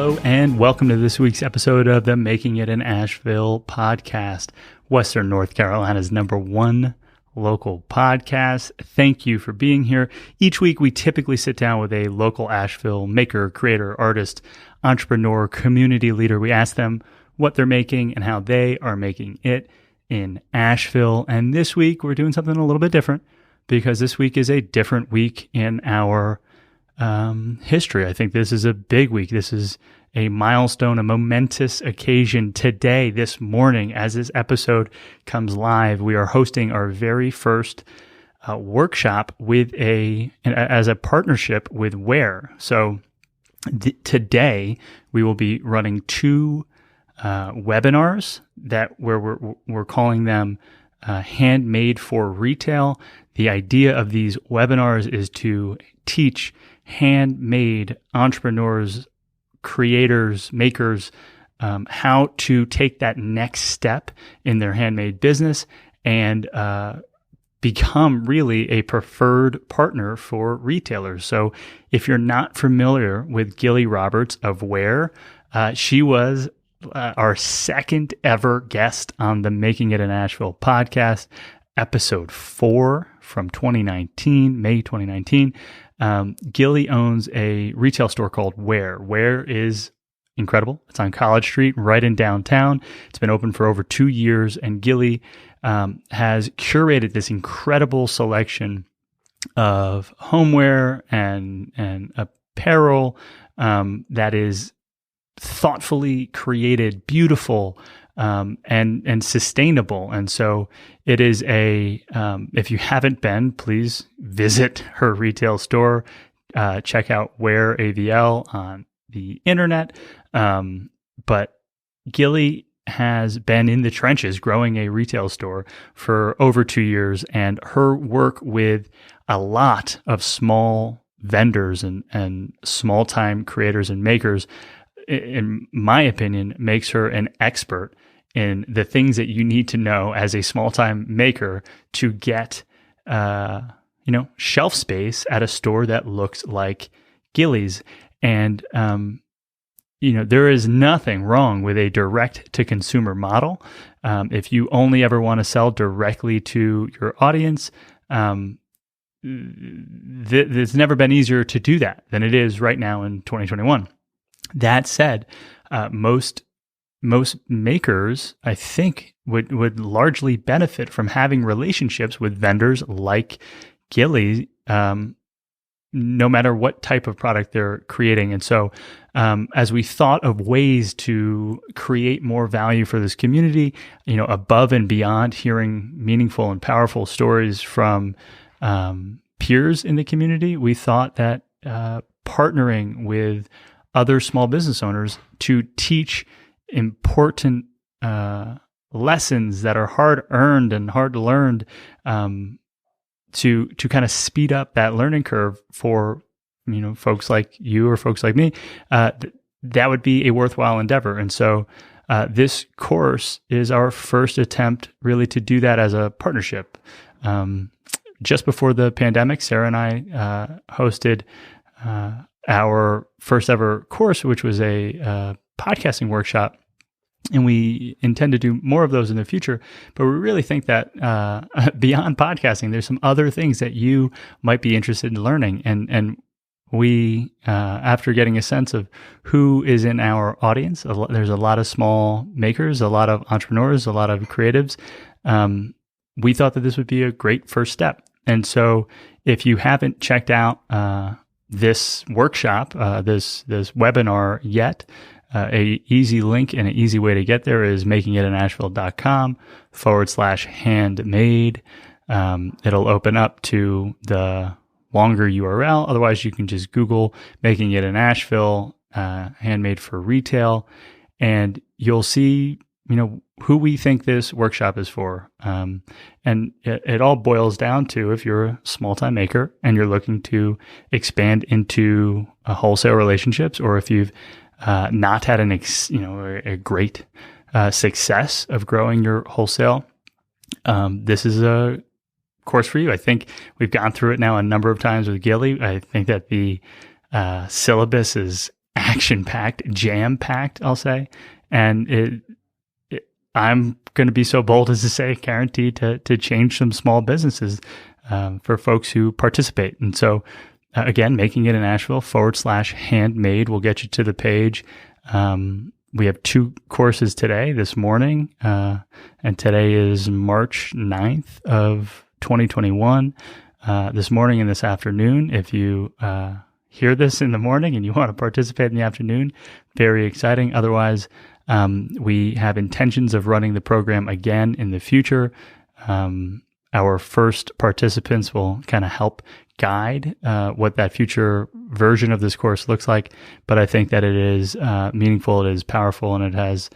Hello, and welcome to this week's episode of the Making It in Asheville podcast, Western North Carolina's #1 local podcast. Thank you for being here. Each week, we typically sit down with a local Asheville maker, creator, artist, entrepreneur, community leader. We ask them what they're making and how they are making it in Asheville. And this week, we're doing something a little bit different because this week is a different week in our history. I think this is a big week. This is a milestone, a momentous occasion. Today, this morning, as this episode comes live, we are hosting our very first workshop as a partnership with Ware. So today, we will be running two webinars where we're calling them Handmade for Retail. The idea of these webinars is to teach handmade entrepreneurs, creators, makers, how to take that next step in their handmade business and become really a preferred partner for retailers. So if you're not familiar with Gilly Roberts of Ware, she was our second ever guest on the Making It in Asheville podcast, episode 4 from 2019, May 2019. Gillie owns a retail store called Ware. Ware is incredible. It's on College Street, right in downtown. It's been open for over 2 years, and Gillie has curated this incredible selection of homeware and apparel that is thoughtfully created, beautiful, and sustainable. And so it is if you haven't been, please visit her retail store. Check out Ware AVL on the internet. But Gillie has been in the trenches growing a retail store for over 2 years, and her work with a lot of small vendors and small time creators and makers, in my opinion, makes her an expert in the things that you need to know as a small-time maker to get, shelf space at a store that looks like Gillie's. And, there is nothing wrong with a direct-to-consumer model. If you only ever want to sell directly to your audience, it's never been easier to do that than it is right now in 2021. That said, most makers, I think, would largely benefit from having relationships with vendors like Gillie, no matter what type of product they're creating. And so as we thought of ways to create more value for this community, above and beyond hearing meaningful and powerful stories from peers in the community, we thought that partnering with other small business owners to teach important lessons that are hard earned and hard learned, to kind of speed up that learning curve for folks like you or folks like me, that would be a worthwhile endeavor. And so this course is our first attempt really to do that as a partnership. Just before the pandemic, Sarah and I hosted our first ever course, which was a podcasting workshop, and we intend to do more of those in the future. But we really think that beyond podcasting, there's some other things that you might be interested in learning. And we, after getting a sense of who is in our audience, there's a lot of small makers, a lot of entrepreneurs, a lot of creatives. We thought that this would be a great first step. And so if you haven't checked out this workshop, this webinar yet, a easy link and an easy way to get there is makingitinasheville.com/handmade. It'll open up to the longer URL. Otherwise, you can just Google Making It in Asheville, Handmade for Retail, and you'll see, who we think this workshop is for. And it all boils down to, if you're a small-time maker and you're looking to expand into wholesale relationships, or if you've not had a great success of growing your wholesale, this is a course for you. I think we've gone through it now a number of times with Gillie. I think that the syllabus is action-packed, jam-packed, I'll say. And I'm going to be so bold as to say, guaranteed to change some small businesses for folks who participate. And so, again, making it in Asheville /handmade will get you to the page. We have 2 courses today, this morning, and today is March 9th of 2021. This morning and this afternoon, if you hear this in the morning and you want to participate in the afternoon, very exciting. Otherwise, we have intentions of running the program again in the future. Our first participants will kind of help guide what that future version of this course looks like. But I think that it is meaningful, it is powerful, and it has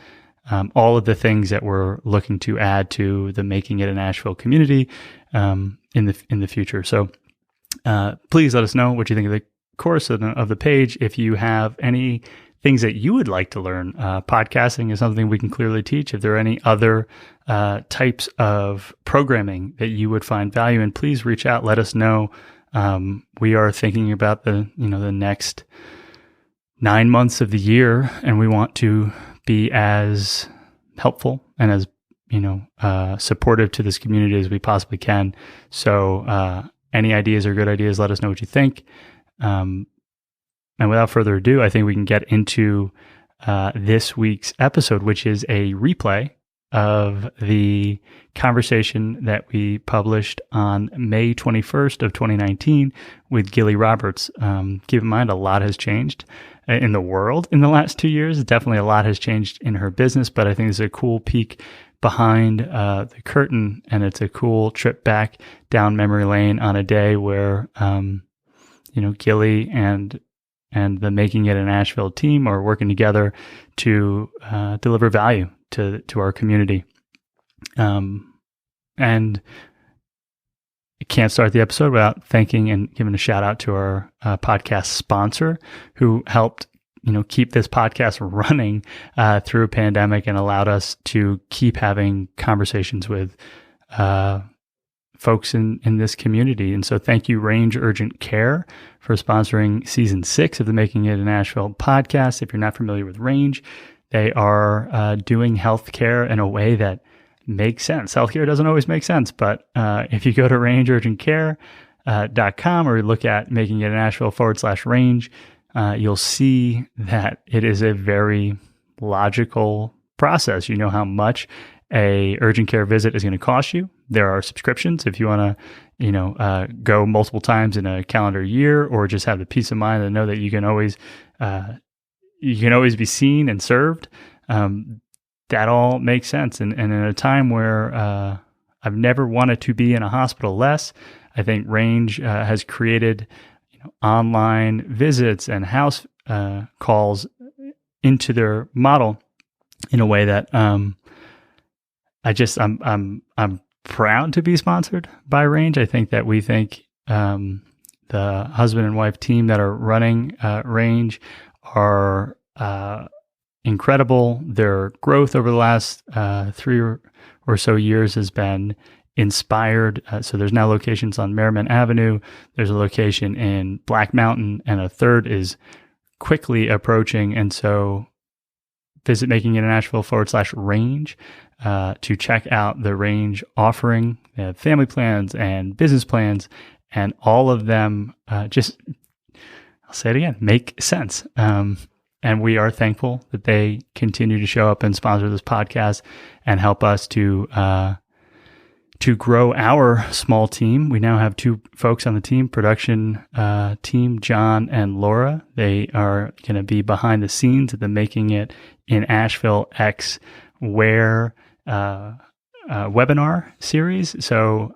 all of the things that we're looking to add to the Making It in Asheville community in the future. So please let us know what you think of the course of the page. If you have any things that you would like to learn, podcasting is something we can clearly teach. If there are any other types of programming that you would find value in, please reach out. Let us know. We are thinking about the next 9 months of the year, and we want to be as helpful and as supportive to this community as we possibly can. So any ideas are good ideas. Let us know what you think. And without further ado, I think we can get into this week's episode, which is a replay of the conversation that we published on May 21st of 2019 with Gilly Roberts. Keep in mind, a lot has changed in the world in the last 2 years. Definitely a lot has changed in her business, but I think it's a cool peek behind the curtain, and it's a cool trip back down memory lane on a day where, Gilly and the Making It in Asheville team are working together to deliver value to our community. And I can't start the episode without thanking and giving a shout out to our podcast sponsor, who helped keep this podcast running through a pandemic and allowed us to keep having conversations with folks in this community. And so thank you, Range Urgent Care, for sponsoring season 6 of the Making It in Asheville podcast. If you're not familiar with Range, they are doing healthcare in a way that makes sense. Healthcare doesn't always make sense, but if you go to rangeurgentcare.com or look at Making It in Asheville /range, you'll see that it is a very logical process. You know how much a urgent care visit is going to cost you. There are subscriptions if you want to, go multiple times in a calendar year, or just have the peace of mind to know that you can always be seen and served. That all makes sense. And in a time where I've never wanted to be in a hospital less, I think Range has created online visits and house calls into their model in a way that I'm proud to be sponsored by Range. I think that we think the husband and wife team that are running Range are incredible. Their growth over the last 3 or so years has been inspired. So there's now locations on Merriman Avenue. There's a location in Black Mountain, and a third is quickly approaching. And so visit Making It in Asheville /range to check out the Range offering. They have family plans and business plans, and all of them I'll say it again, make sense. And we are thankful that they continue to show up and sponsor this podcast and help us to grow our small team. We now have 2 folks on the team, production team, John and Laura. They are going to be behind the scenes at the Making It in Asheville X Ware webinar series. So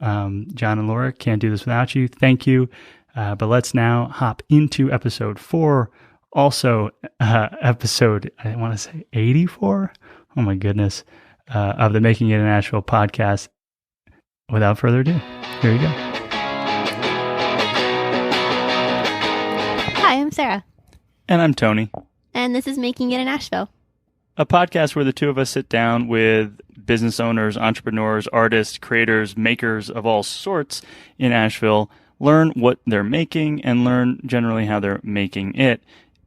John and Laura, can't do this without you. Thank you. But let's now hop into episode 4. Also, episode, I want to say 84. Oh my goodness. Of the Making It in Asheville podcast. Without further ado, here you go. Hi, I'm Sarah. And I'm Tony. And this is Making It in Asheville, a podcast where the two of us sit down with business owners, entrepreneurs, artists, creators, makers of all sorts in Asheville, learn what they're making, and learn generally how they're making it.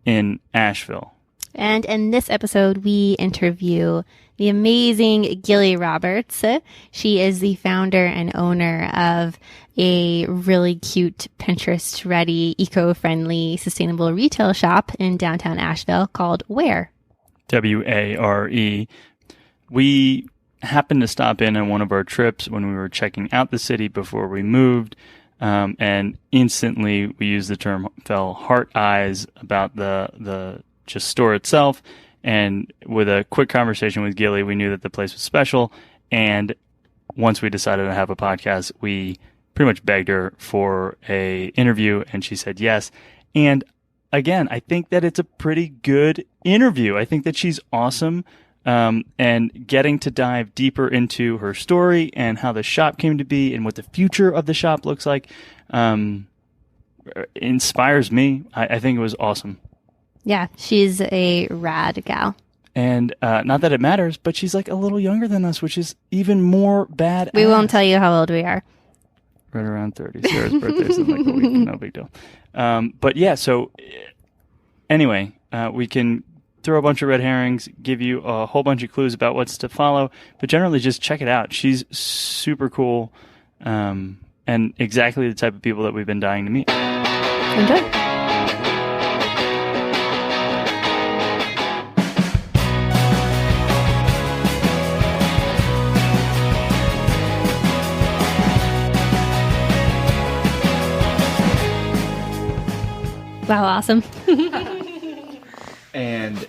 in Asheville. And in this episode, we interview the amazing Gilly Roberts. She is the founder and owner of a really cute Pinterest-ready, eco-friendly, sustainable retail shop in downtown Asheville called Ware. Ware. We happened to stop in on one of our trips when we were checking out the city before we moved, and instantly we used the term fell heart eyes about the just store itself. And with a quick conversation with Gillie, we knew that the place was special. And once we decided to have a podcast, we pretty much begged her for a interview, and she said yes. And again, I think that it's a pretty good interview. I think that she's awesome. And getting to dive deeper into her story and how the shop came to be and what the future of the shop looks like inspires me. I think it was awesome. Yeah, she's a rad gal. And not that it matters, but she's like a little younger than us, which is even more badass. We won't tell you how old we are. Right around 30. Sarah's birthday's in like a week. No big deal. But yeah, so anyway, we can throw a bunch of red herrings, give you a whole bunch of clues about what's to follow, but generally just check it out. She's super cool and exactly the type of people that we've been dying to meet. Enjoy. Wow, awesome. And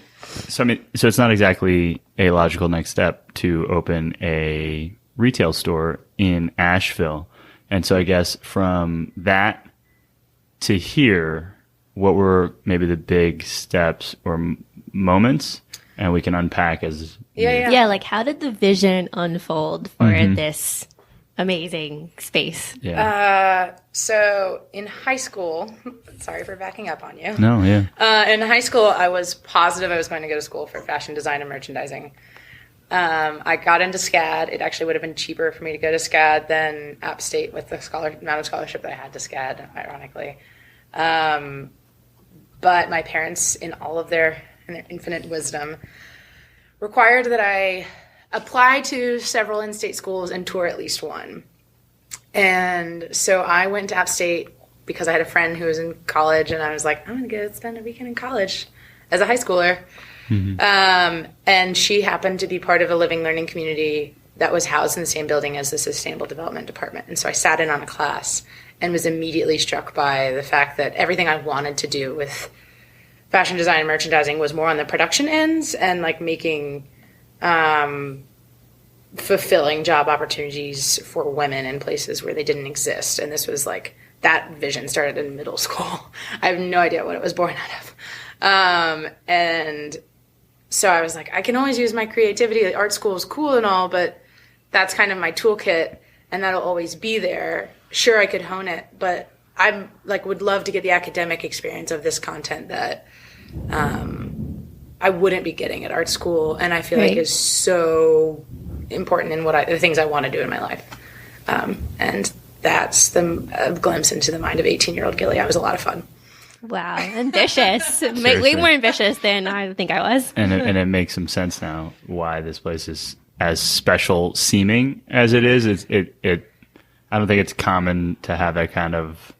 so, so it's not exactly a logical next step to open a retail store in Asheville. And so I guess from that to here, what were maybe the big steps or moments? And we can unpack as... Yeah, like how did the vision unfold for this amazing space? Yeah. So in high school, sorry for backing up on you. No, yeah. In high school, I was positive I was going to go to school for fashion design and merchandising. I got into SCAD. It actually would have been cheaper for me to go to SCAD than App State with the amount of scholarship that I had to SCAD, ironically. But my parents, in their infinite wisdom, required that I apply to several in-state schools and tour at least one. And so I went to App State because I had a friend who was in college, and I was like, I'm going to go spend a weekend in college as a high schooler. And she happened to be part of a living learning community that was housed in the same building as the Sustainable Development Department. And so I sat in on a class and was immediately struck by the fact that everything I wanted to do with fashion design and merchandising was more on the production ends and like making fulfilling job opportunities for women in places where they didn't exist. And this was like, that vision started in middle school. I have no idea what it was born out of. And so I was like, I can always use my creativity. The art school is cool and all, but that's kind of my toolkit and that'll always be there. Sure, I could hone it, but I'm like, would love to get the academic experience of this content that I wouldn't be getting at art school. And I feel like is so important in the things I want to do in my life. And that's a glimpse into the mind of 18-year-old Gillie. I was a lot of fun. Wow, ambitious. Way more ambitious than I think I was. And it makes some sense now why this place is as special seeming as it is. I don't think it's common to have that kind of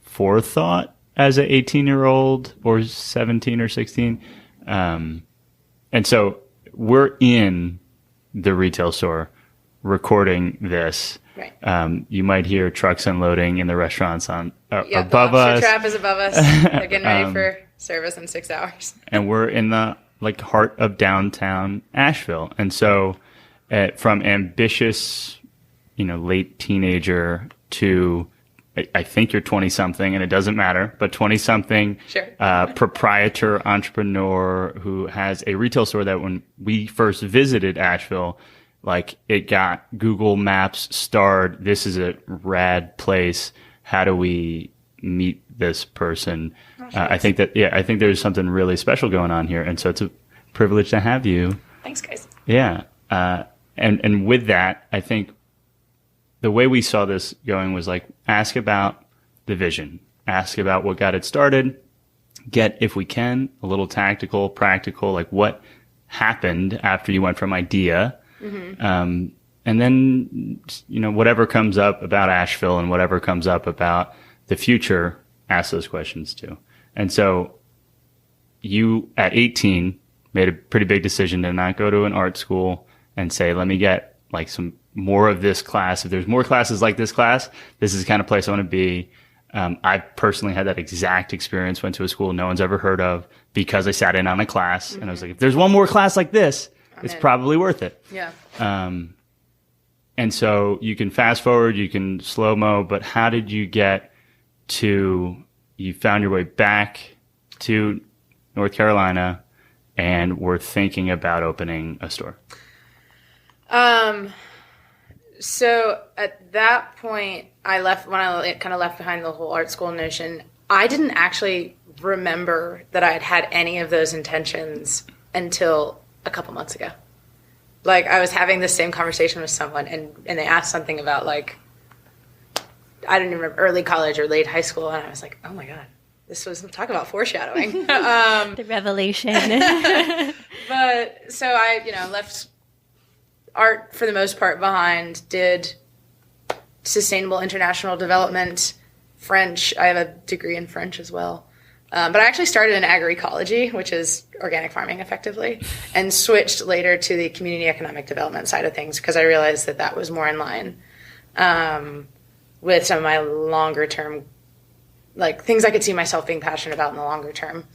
forethought as an 18-year-old or 17 or 16. And so we're in the retail store recording this. Right. You might hear trucks unloading in the restaurants above the us. The trap is above us. They're getting ready for service in 6 hours. And we're in the heart of downtown Asheville. And so from ambitious, late teenager to I think you're 20-something, and it doesn't matter, but 20-something sure. Proprietor, entrepreneur who has a retail store that when we first visited Asheville, it got Google Maps starred. This is a rad place. How do we meet this person? I think there's something really special going on here. And so it's a privilege to have you. Thanks, guys. Yeah. And with that, I think the way we saw this going was ask about the vision, ask about what got it started, get, if we can, a little tactical, practical, like what happened after you went from idea. And then, whatever comes up about Asheville and whatever comes up about the future, ask those questions too. And so you, at 18, made a pretty big decision to not go to an art school and say, let me get like some more of this class. If there's more classes like this class, this is the kind of place I want to be. I personally had that exact experience, went to a school no one's ever heard of because I sat in on a class and I was like, if there's one more class like this, it's probably worth it. Yeah. And so you can fast forward, you can slow-mo, but how did you get you found your way back to North Carolina and were thinking about opening a store? So at that point, when I kind of left behind the whole art school notion, I didn't actually remember that I had had any of those intentions until a couple months ago. Like, I was having the same conversation with someone, and they asked something about, like, I don't even remember, early college or late high school, and I was like, oh my God, talk about foreshadowing. The revelation. But, so I, left art for the most part behind, did sustainable international development, French. I have a degree in French as well. But I actually started in agroecology, which is organic farming effectively, and switched later to the community economic development side of things because I realized that was more in line with some of my longer term, like things I could see myself being passionate about in the longer term.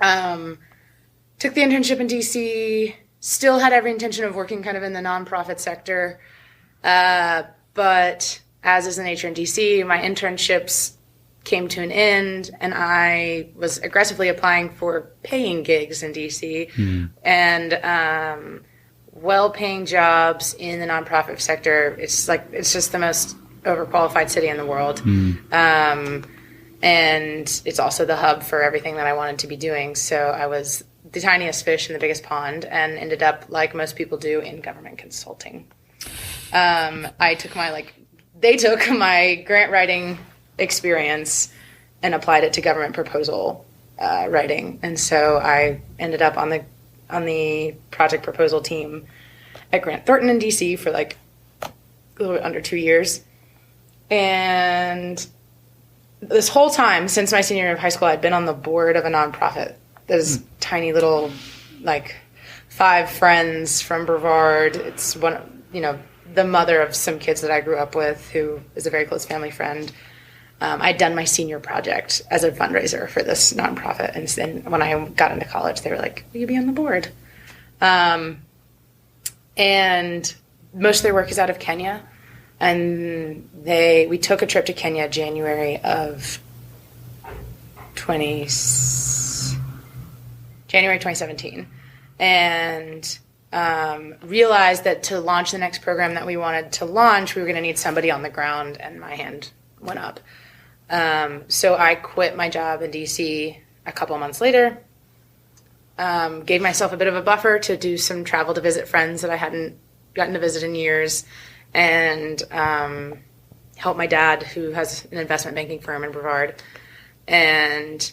Took the internship in DC, still had every intention of working kind of in the nonprofit sector. But as is the nature in DC, my internships came to an end, and I was aggressively applying for paying gigs in DC and well-paying jobs in the nonprofit sector. It's just the most overqualified city in the world. And it's also the hub for everything that I wanted to be doing. So I was the tiniest fish in the biggest pond and ended up, like most people do, in government consulting. They took my grant writing experience and applied it to government proposal writing, and so I ended up on the project proposal team at Grant Thornton in DC for like a little bit under 2 years. And this whole time since my senior year of high school, I'd been on the board of a nonprofit. There's tiny little, like, 5 friends from Brevard. It's the mother of some kids that I grew up with, who is a very close family friend. I'd done my senior project as a fundraiser for this nonprofit. And then when I got into college, they were like, will you be on the board? And most of their work is out of Kenya. And we took a trip to Kenya January 2017. And realized that to launch the next program that we wanted to launch, we were going to need somebody on the ground, and my hand went up. So I quit my job in DC a couple months later, gave myself a bit of a buffer to do some travel to visit friends that I hadn't gotten to visit in years, and help my dad, who has an investment banking firm in Brevard. And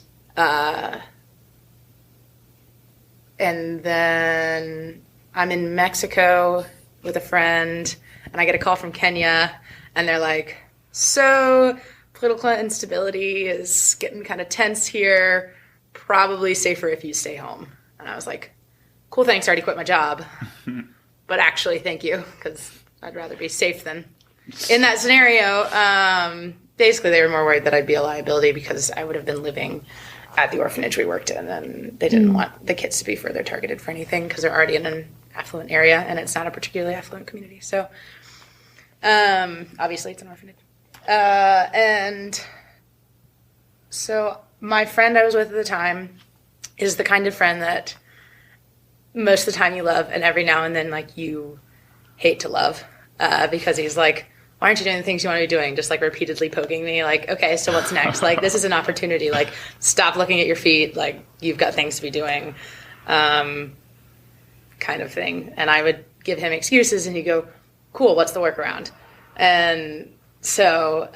then I'm in Mexico with a friend, and I get a call from Kenya, and they're like, so political instability is getting kind of tense here, probably safer if you stay home. And I was like, cool, thanks, I already quit my job. But actually, thank you, because I'd rather be safe than in that scenario. Basically, they were more worried that I'd be a liability because I would have been living at the orphanage we worked in, and they didn't want the kids to be further targeted for anything because they're already in an affluent area, and it's not a particularly affluent community. So, obviously, it's an orphanage. And so my friend I was with at the time is the kind of friend that most of the time you love, and every now and then, like, you hate to love, because he's like, why aren't you doing the things you want to be doing? Just like repeatedly poking me, like, okay, so what's next? Like, this is an opportunity. Like, stop looking at your feet. Like, you've got things to be doing, kind of thing. And I would give him excuses, and he'd go, cool, what's the workaround? And so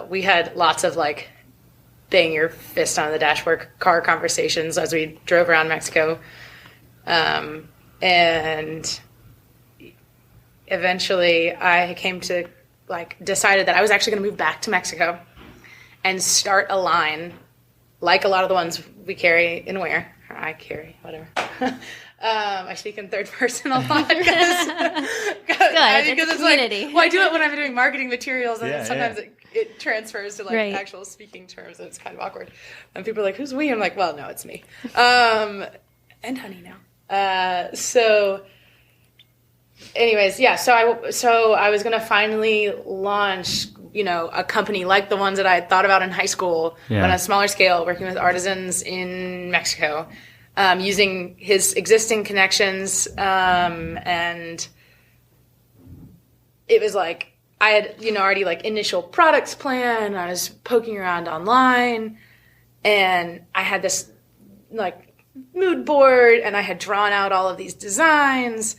we had lots of, like, bang your fist on the dashboard car conversations as we drove around Mexico. And eventually I came to decided that I was actually going to move back to Mexico and start a line like a lot of the ones we carry in Ware. Or I carry, whatever. I speak in third person a lot because it's community. I do it when I'm doing marketing materials, and sometimes it transfers to actual speaking terms, and it's kind of awkward. And people are like, "Who's we?" I'm like, "Well, no, it's me." And honey now. So, anyways, yeah. So I was gonna finally launch, a company like the ones that I had thought about in high school, but on a smaller scale, working with artisans in Mexico. Using his existing connections, and it was like I had, already initial products plan. I was poking around online, and I had this mood board, and I had drawn out all of these designs,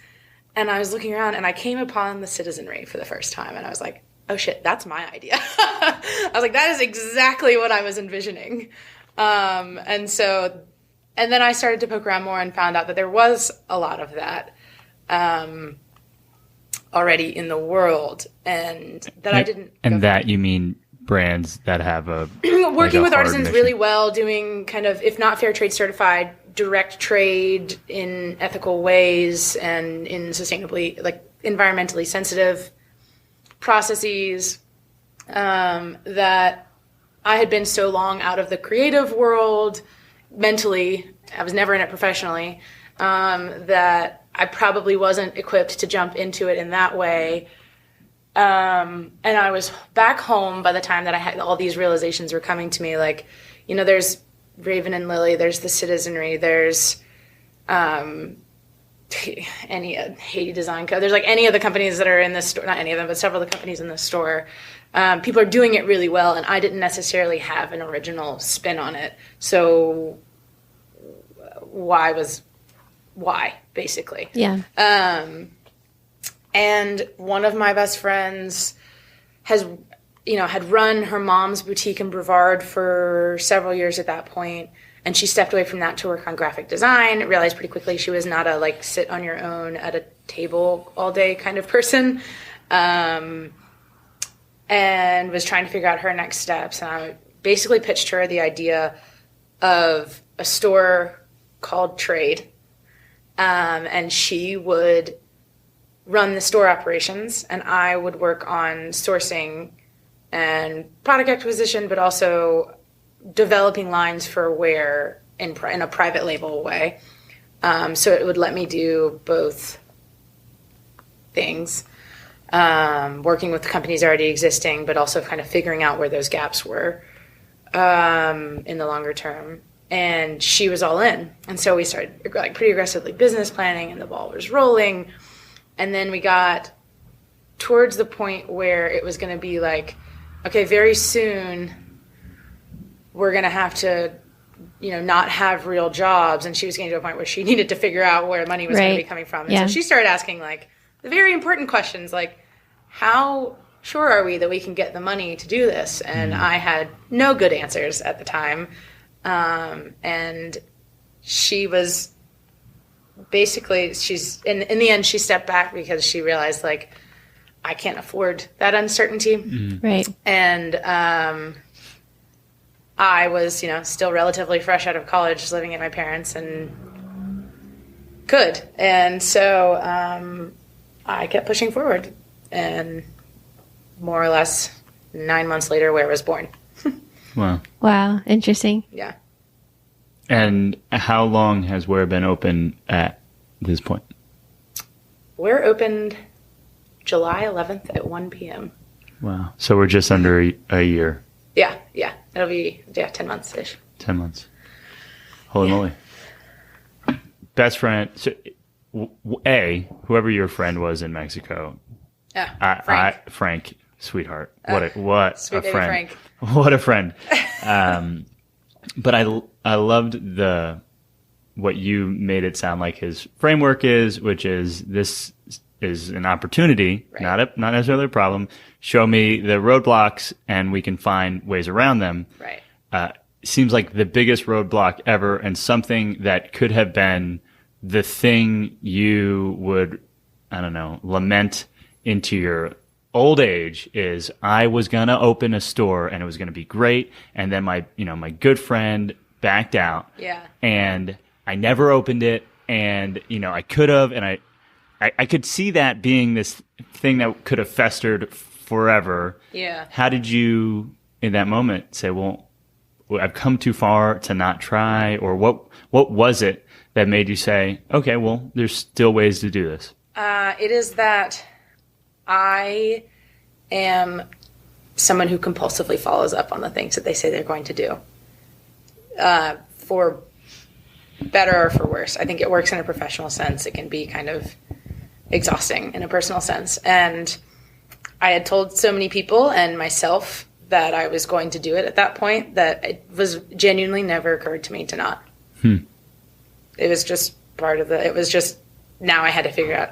and I was looking around, and I came upon the citizenry for the first time, and I was like, oh shit, that's my idea. I was like, that is exactly what I was envisioning, And then I started to poke around more and found out that there was a lot of that already in the world, and that I didn't. And that you mean brands that have a working with artisans mission. really well, doing kind of, if not fair trade certified, direct trade in ethical ways and in sustainably, environmentally sensitive processes. That I had been so long out of the creative world. Mentally, I was never in it professionally, that I probably wasn't equipped to jump into it in that way. And I was back home by the time that I had all these realizations were coming to me. There's Raven and Lily, there's the citizenry, there's any Haiti Design Co. There's any of the companies that are in this store, not any of them, but several of the companies in the store. People are doing it really well, and I didn't necessarily have an original spin on it. So why, basically? Yeah. And one of my best friends had run her mom's boutique in Brevard for several years at that point, and she stepped away from that to work on graphic design. Realized pretty quickly she was not a sit on your own at a table all day kind of person. And was trying to figure out her next steps. And I basically pitched her the idea of a store called Trade. And she would run the store operations, and I would work on sourcing and product acquisition, but also developing lines for Ware in a private label way. So it would let me do both things. Working with companies already existing, but also kind of figuring out where those gaps were in the longer term. And she was all in. And so we started pretty aggressively business planning, and the ball was rolling. And then we got towards the point where it was going to be okay, very soon we're going to have to, not have real jobs. And she was getting to a point where she needed to figure out where money was going to be coming from. And so she started asking the very important questions, how sure are we that we can get the money to do this? And I had no good answers at the time. And she was basically, in the end, she stepped back because she realized I can't afford that uncertainty. Mm-hmm. Right. And, I was, still relatively fresh out of college, just living at my parents, and could. And so, I kept pushing forward, and more or less 9 months later, Ware was born. Wow. Interesting. Yeah. And how long has Ware been open at this point? Ware opened July 11th at 1 p.m. Wow. So we're just under a year. Yeah. It'll be 10 months-ish. 10 months. Holy moly. Best friend. So, whoever your friend was in Mexico. Frank. Frank, sweetheart. What a sweet baby friend. Frank. What a friend. But I loved what you made it sound like his framework is, which is this is an opportunity, not necessarily a problem. Show me the roadblocks, and we can find ways around them. Right. seems like the biggest roadblock ever, and something that could have been the thing you would, I don't know, lament into your old age is, I was going to open a store and it was going to be great. And then my good friend backed out. Yeah. And I never opened it. And, I could have, and I could see that being this thing that could have festered forever. Yeah. How did you, in that moment, say, well, I've come too far to not try? Or what was it that made you say, okay, well, there's still ways to do this? It is that I am someone who compulsively follows up on the things that they say they're going to do. For better or for worse. I think it works in a professional sense. It can be kind of exhausting in a personal sense. And I had told so many people and myself that I was going to do it at that point that it was genuinely never occurred to me to not. It was just now I had to figure out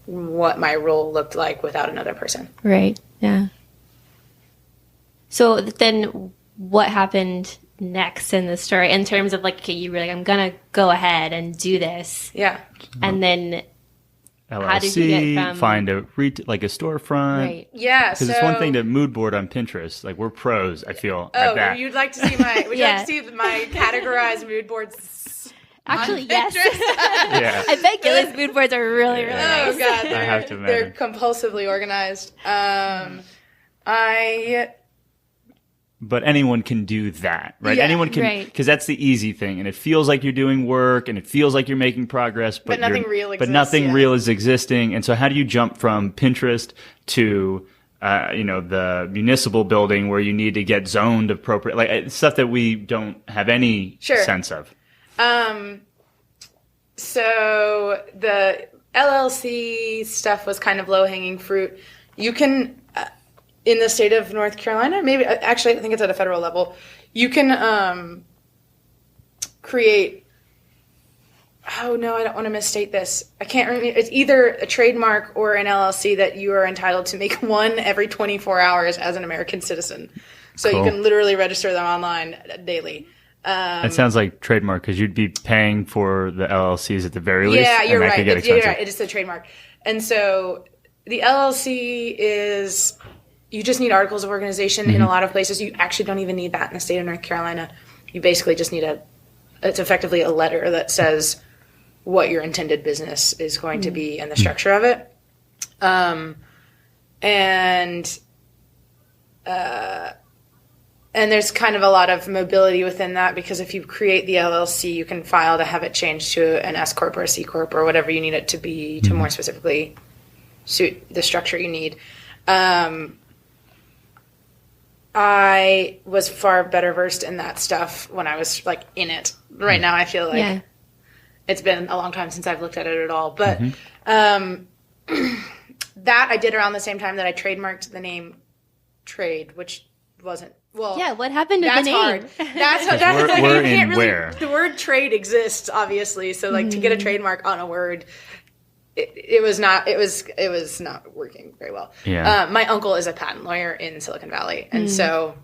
what my role looked like without another person. Right. Yeah. So then what happened next in the story in terms of like, okay, you were like, I'm going to go ahead and do this. Yeah. And then LLC, how did you get from... find a storyfront. Right. Yeah. Because it's one thing to mood board on Pinterest. Like, we're pros, I feel, at that. You'd like to see would you like to see my categorized mood boards? Actually, yes. Yeah. I bet Gilly's mood boards are really, really nice. Oh, God. I have to imagine. They're compulsively organized. But anyone can do that, right? Yeah, Anyone can, because that's the easy thing. And it feels like you're doing work and it feels like you're making progress. But nothing real exists. But nothing yeah. real is existing. And so how do you jump from Pinterest to, the municipal building where you need to get zoned appropriate, like stuff that we don't have any sense of? So the LLC stuff was kind of low-hanging fruit. You can, in the state of North Carolina, maybe, actually I think it's at a federal level, you can create, oh no, I don't want to misstate this. I can't remember, it's either a trademark or an LLC that you are entitled to make one every 24 hours as an American citizen. So Cool. You can literally register them online daily. It sounds like trademark, because you'd be paying for the LLCs at the very least. Yeah, you're and that right. could get You're expensive. right. It is the trademark. And so the LLC is, you just need articles of organization in a lot of places. You actually don't even need that in the state of North Carolina. You basically just need it's effectively a letter that says what your intended business is going to be and the structure of it. And there's kind of a lot of mobility within that, because if you create the LLC, you can file to have it changed to an S Corp or a C Corp or whatever you need it to be to more specifically suit the structure you need. I was far better versed in that stuff when I was like in it. Right now I feel like it's been a long time since I've looked at it at all. But that I did around the same time that I trademarked the name Trade, which wasn't... Well, Yeah, what happened to the name? hard. That's we're you can't in Ware. The word trade exists, obviously. So, like, to get a trademark on a word, it was not working very well. Yeah. My uncle is a patent lawyer in Silicon Valley, and so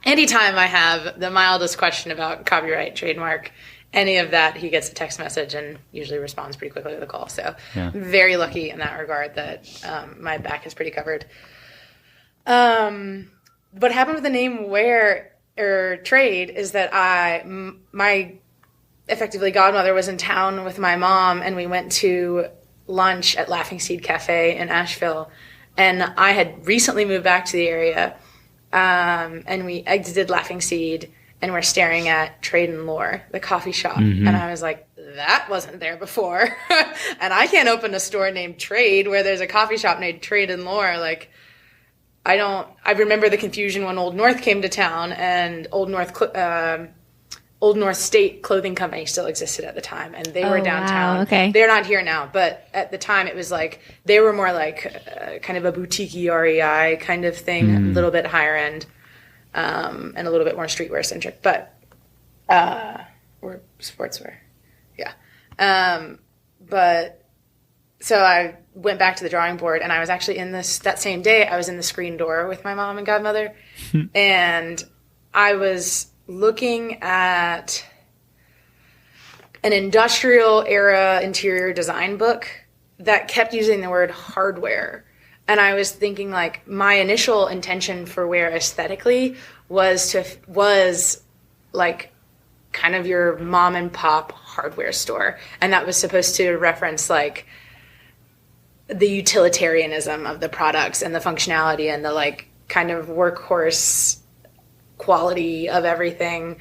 anytime I have the mildest question about copyright, trademark, any of that, he gets a text message and usually responds pretty quickly with a call. So, very lucky in that regard that my back is pretty covered. What happened with the name Ware or Trade is that my effectively godmother was in town with my mom, and we went to lunch at Laughing Seed Cafe in Asheville. And I had recently moved back to the area, and we exited Laughing Seed, and we're staring at Trade and Lore, the coffee shop. And I was like, that wasn't there before. And I can't open a store named Trade where there's a coffee shop named Trade and Lore. Like, I remember the confusion when Old North came to town, and Old North State Clothing Company still existed at the time, and they were downtown. Wow, okay. They're not here now, but at the time it was like, they were more like kind of a boutique-y REI kind of thing, a little bit higher end, and a little bit more streetwear centric, but, or sportswear. Yeah. But, so I went back to the drawing board, and I was actually that same day, I was in the screen door with my mom and godmother, and I was looking at an industrial era interior design book that kept using the word hardware. And I was thinking, like, my initial intention for Ware aesthetically was like kind of your mom and pop hardware store. And that was supposed to reference like the utilitarianism of the products and the functionality and the like kind of workhorse quality of everything.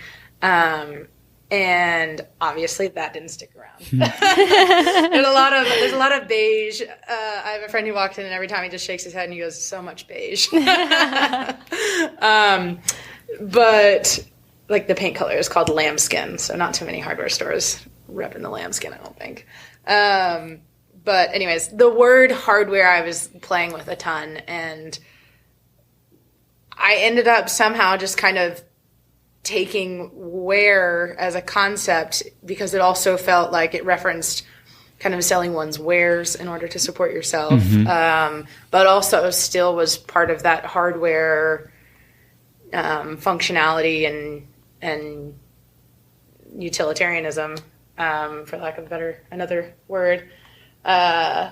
And obviously that didn't stick around. There's a lot of beige. I have a friend who walked in and every time he just shakes his head and he goes, so much beige. But like the paint color is called lambskin. So not too many hardware stores repping the lambskin, I don't think. But anyways, the word hardware I was playing with a ton, and I ended up somehow just kind of taking Ware as a concept because it also felt like it referenced kind of selling one's wares in order to support yourself, but also still was part of that hardware functionality and utilitarianism, for lack of another word. And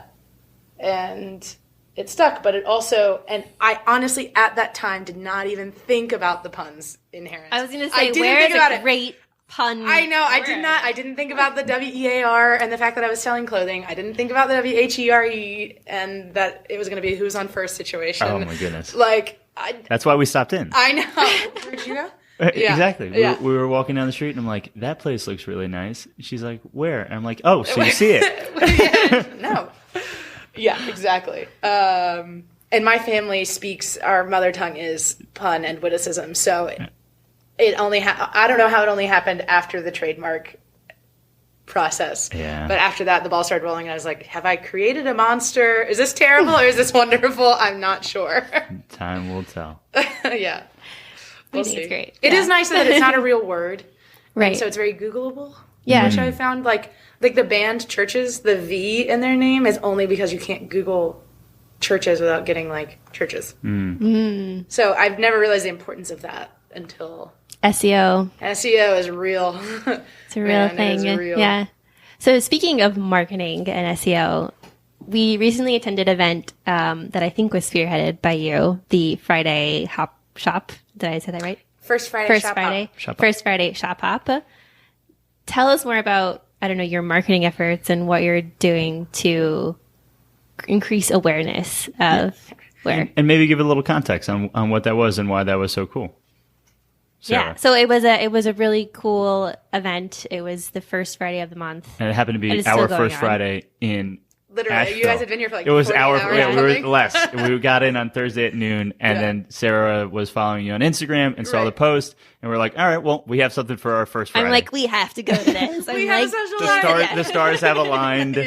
it stuck, but it also, and I honestly at that time did not even think about the puns inherent. I was going to say, Ware is a great pun. I know, I didn't think about the WEAR and the fact that I was selling clothing. I didn't think about the WHERE and that it was going to be who's on first situation. Oh my goodness. Like, that's why we stopped in. I know. Where'd you go? Yeah. Exactly. Yeah. We were walking down the street and I'm like, that place looks really nice. She's like, where? And I'm like, oh, so you see it. No. Yeah, exactly. And my family speaks, our mother tongue is pun and witticism. So it only, I don't know how it only happened after the trademark process. Yeah. But after that, the ball started rolling and I was like, have I created a monster? Is this terrible or is this wonderful? I'm not sure. Time will tell. Yeah. We'll see. It's great. It is nice that it's not a real word. Right. So it's very Googleable. Yeah. Which I found, like the band Churches, the V in their name is only because you can't Google churches without getting, like, churches. So I've never realized the importance of that until... SEO. SEO is real. It's a real thing. It is real. Yeah. So speaking of marketing and SEO, we recently attended an event that I think was spearheaded by you, the Friday Hop Shop. Did I say that right? First Friday Shop Hop. Tell us more about, I don't know, your marketing efforts and what you're doing to increase awareness of Ware. And maybe give a little context on what that was and why that was so cool. Sarah. Yeah, so it was a really cool event. It was the first Friday of the month. And it happened to be our first Friday in Literally, Asheville. you guys had been here for like it was 40 hours. We were less. We got in on Thursday at noon, and then Sarah was following you on Instagram and saw the post, and we're like, all right, well, we have something for our first Friday. I'm like, we have to go to this. We have a social life. The stars have aligned.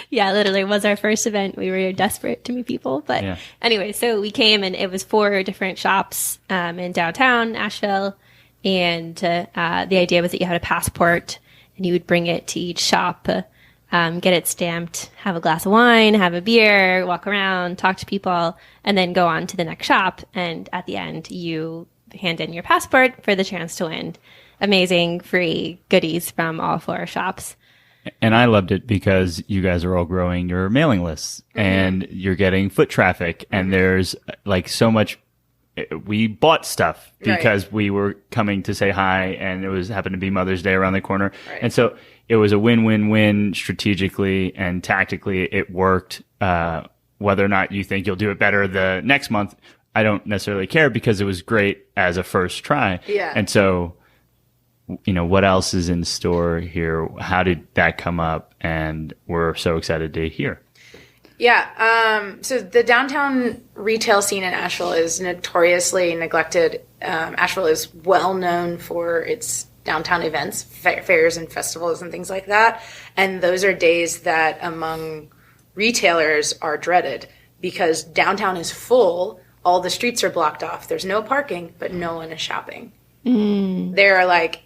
Yeah, literally, it was our first event. We were desperate to meet people. But anyway, so we came, and it was 4 different shops in downtown Asheville, and the idea was that you had a passport, and you would bring it to each shop, get it stamped, have a glass of wine, have a beer, walk around, talk to people, and then go on to the next shop. And at the end, you hand in your passport for the chance to win amazing free goodies from all 4 shops. And I loved it because you guys are all growing your mailing lists and you're getting foot traffic, and there's like so much. We bought stuff because we were coming to say hi, and it happened to be Mother's Day around the corner. And so it was a win-win-win strategically and tactically. It worked. Whether or not you think you'll do it better the next month, I don't necessarily care, because it was great as a first try. Yeah. And so, you know, what else is in store here? How did that come up? And we're so excited to hear. Yeah. So the downtown retail scene in Asheville is notoriously neglected. Asheville is well known for its downtown events, fairs and festivals and things like that. And those are days that among retailers are dreaded because downtown is full. All the streets are blocked off. There's no parking, but no one is shopping. There are like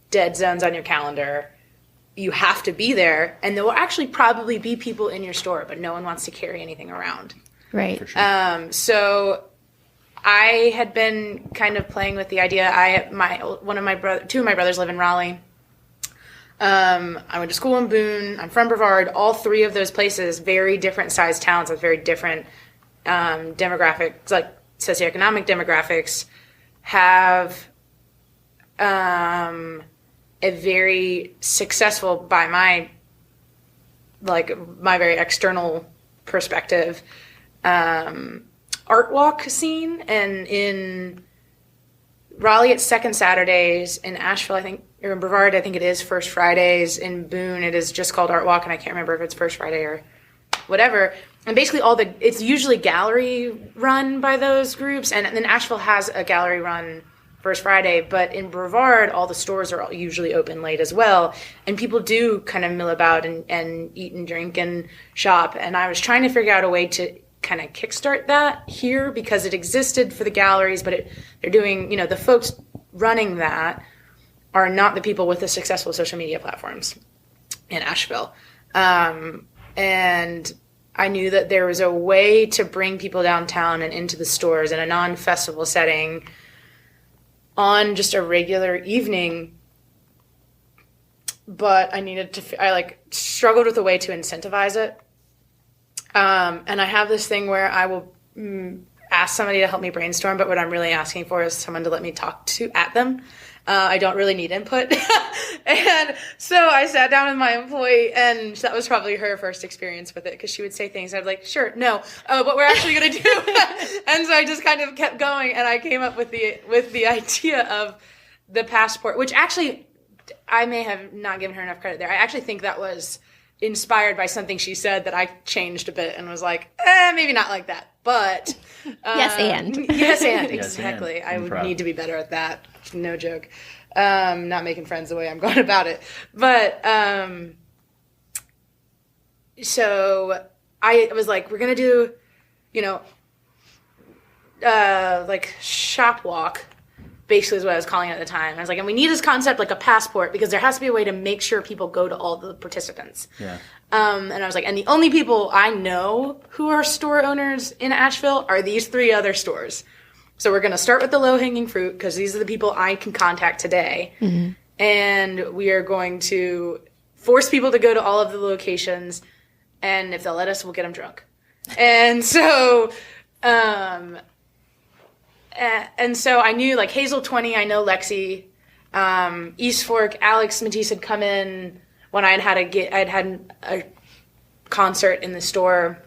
dead zones on your calendar. You have to be there, and there will actually probably be people in your store, but no one wants to carry anything around. Right. For sure. So I had been kind of playing with the idea. Two of my brothers live in Raleigh. I went to school in Boone. I'm from Brevard. All three of those places, very different sized towns with very different demographics, like socioeconomic demographics, have a very successful, by my very external perspective, art walk scene. And in Raleigh, it's second Saturdays. In Asheville, I think, or in Brevard, I think it is first Fridays. In Boone, it is just called Art Walk, and I can't remember if it's first Friday or whatever. And basically it's usually gallery run by those groups, and then Asheville has a gallery run first Friday, but in Brevard, all the stores are usually open late as well, and people do kind of mill about and eat and drink and shop. And I was trying to figure out a way to kind of kickstart that here, because it existed for the galleries, but they're doing, the folks running that are not the people with the successful social media platforms in Asheville. And I knew that there was a way to bring people downtown and into the stores in a non-festival setting on just a regular evening, but I struggled with a way to incentivize it. And I have this thing where I will ask somebody to help me brainstorm, but what I'm really asking for is someone to let me talk at them. I don't really need input. And so I sat down with my employee, and that was probably her first experience with it, because she would say things. I'd be like, sure, no, what we're actually going to do. And so I just kind of kept going, and I came up with the idea of the passport, which actually I may have not given her enough credit there. I actually think that was inspired by something she said that I changed a bit and was like, maybe not like that. But yes, and exactly. Yes, and. I would need to be better at that. No joke. Not making friends the way I'm going about it. But so I was like, we're gonna do, like shop walk, basically is what I was calling it at the time. I was like, and we need this concept like a passport, because there has to be a way to make sure people go to all the participants. Yeah. And I was like, and the only people I know who are store owners in Asheville are these three other stores. So we're going to start with the low-hanging fruit, because these are the people I can contact today. Mm-hmm. And we are going to force people to go to all of the locations, and if they'll let us, we'll get them drunk. And so, and so I knew, like, Hazel 20, I know Lexi. East Fork, Alex Matisse had come in when I'd had a concert in the store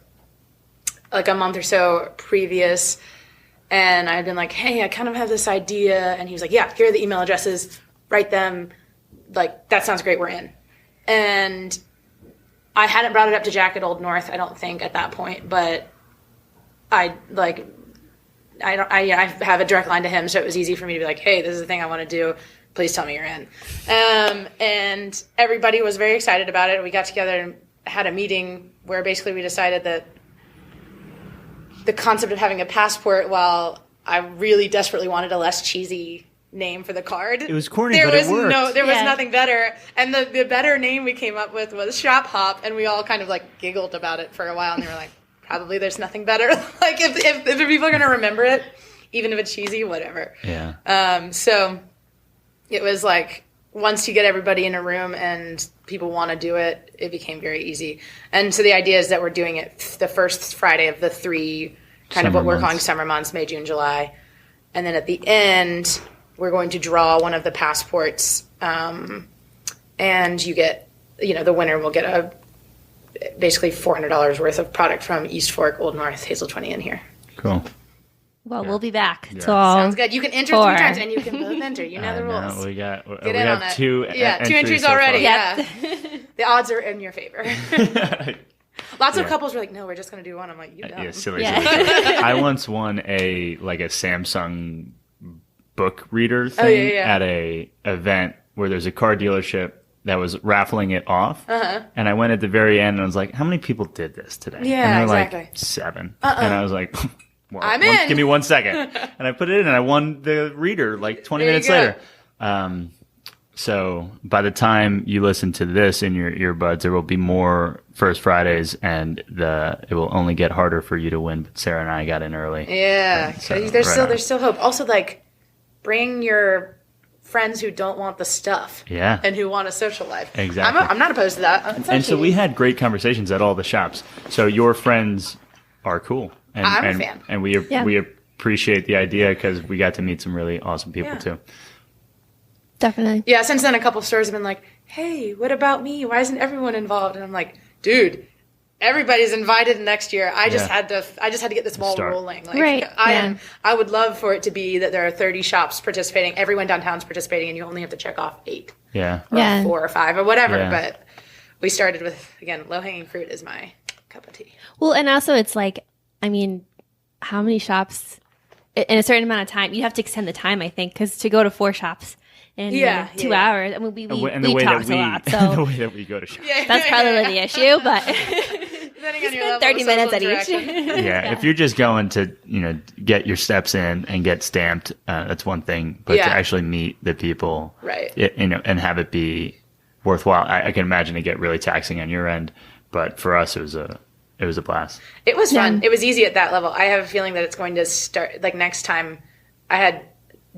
like a month or so previous, and I'd been like, hey, I kind of have this idea, and he was like, yeah, here are the email addresses, write them, like, that sounds great, we're in. And I hadn't brought it up to Jack at Old North, I don't think, at that point, but I have a direct line to him, so it was easy for me to be like, hey, this is the thing I want to do. Please tell me you're in. And everybody was very excited about it. We got together and had a meeting where basically we decided that the concept of having a passport, while I really desperately wanted a less cheesy name for the card. It was corny, but it worked. There was nothing better. And the better name we came up with was Shop Hop, and we all kind of like giggled about it for a while, and they were like, probably there's nothing better. Like if the people are going to remember it, even if it's cheesy, whatever. Yeah. So it was like, once you get everybody in a room and people want to do it, it became very easy. And so the idea is that we're doing it the first Friday of the three, kind of what we're calling summer months, May, June, July. And then at the end, we're going to draw one of the passports. And you get, the winner will get basically $400 worth of product from East Fork, Old North, Hazel 20 in here. Cool. Well, we'll be back. Yeah. Sounds good. You can enter 3 times, and you can both enter. You know the rules. We have it. two entries so already. Far. Yeah. The odds are in your favor. Lots of couples were like, no, we're just going to do one. I'm like, you dumb. Yeah, silly. I once won a Samsung book reader thing at a event where there's a car dealership that was raffling it off. And I went at the very end and I was like, how many people did this today? Yeah, and they're exactly. like 7. And I was like, well, I'm in. Give me 1 second. And I put it in and I won the reader like 20 minutes later. So by the time you listen to this in your earbuds, there will be more First Fridays, and it will only get harder for you to win. But Sarah and I got in early. Yeah, So, there's still hope. Also, like, bring your friends who don't want the stuff. Yeah. And who want a social life. Exactly. I'm not opposed to that. And so we had great conversations at all the shops. So your friends are cool. And, I'm a fan. And we appreciate the idea because we got to meet some really awesome people too. Definitely. Yeah, since then a couple of stores have been like, hey, what about me? Why isn't everyone involved? And I'm like, dude, everybody's invited next year. I just had to get this ball rolling. Like, right. I would love for it to be that there are 30 shops participating, everyone downtown's participating, and you only have to check off 8. Yeah. Or 4 or 5 or whatever. Yeah. But we started with, again, low-hanging fruit is my cup of tea. Well, and also it's like, I mean, how many shops in a certain amount of time? You have to extend the time, I think, because to go to 4 shops in 2 hours. I mean, we talked a lot, so the way that we go to shop. That's probably the issue. But Depending on your level 30 of minutes social at each. Yeah, if you're just going to get your steps in and get stamped, that's one thing. But to actually meet the people, right? And have it be worthwhile, I can imagine it get really taxing on your end. But for us, it was a blast. It was fun. It was easy at that level. I have a feeling that it's going to start, like, next time. I had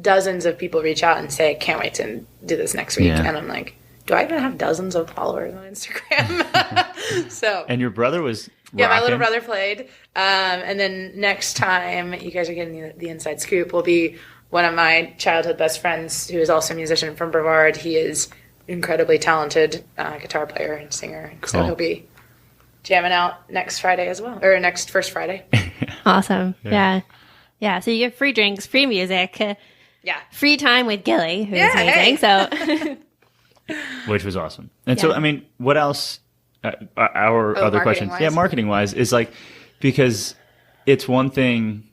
dozens of people reach out and say, I can't wait to do this next week. And I'm like, do I even have dozens of followers on Instagram? So. And your brother was rocking. Yeah, my little brother played. And then next time, you guys are getting the inside scoop, will be one of my childhood best friends who is also a musician from Brevard. He is incredibly talented guitar player and singer. Cool. So he'll be jamming out next Friday as well, or next first Friday. Awesome. Yeah. So you get free drinks, free music, free time with Gillie, who's amazing. So, which was awesome. And so, I mean, what else? Our other questions, marketing wise, is like, because it's one thing.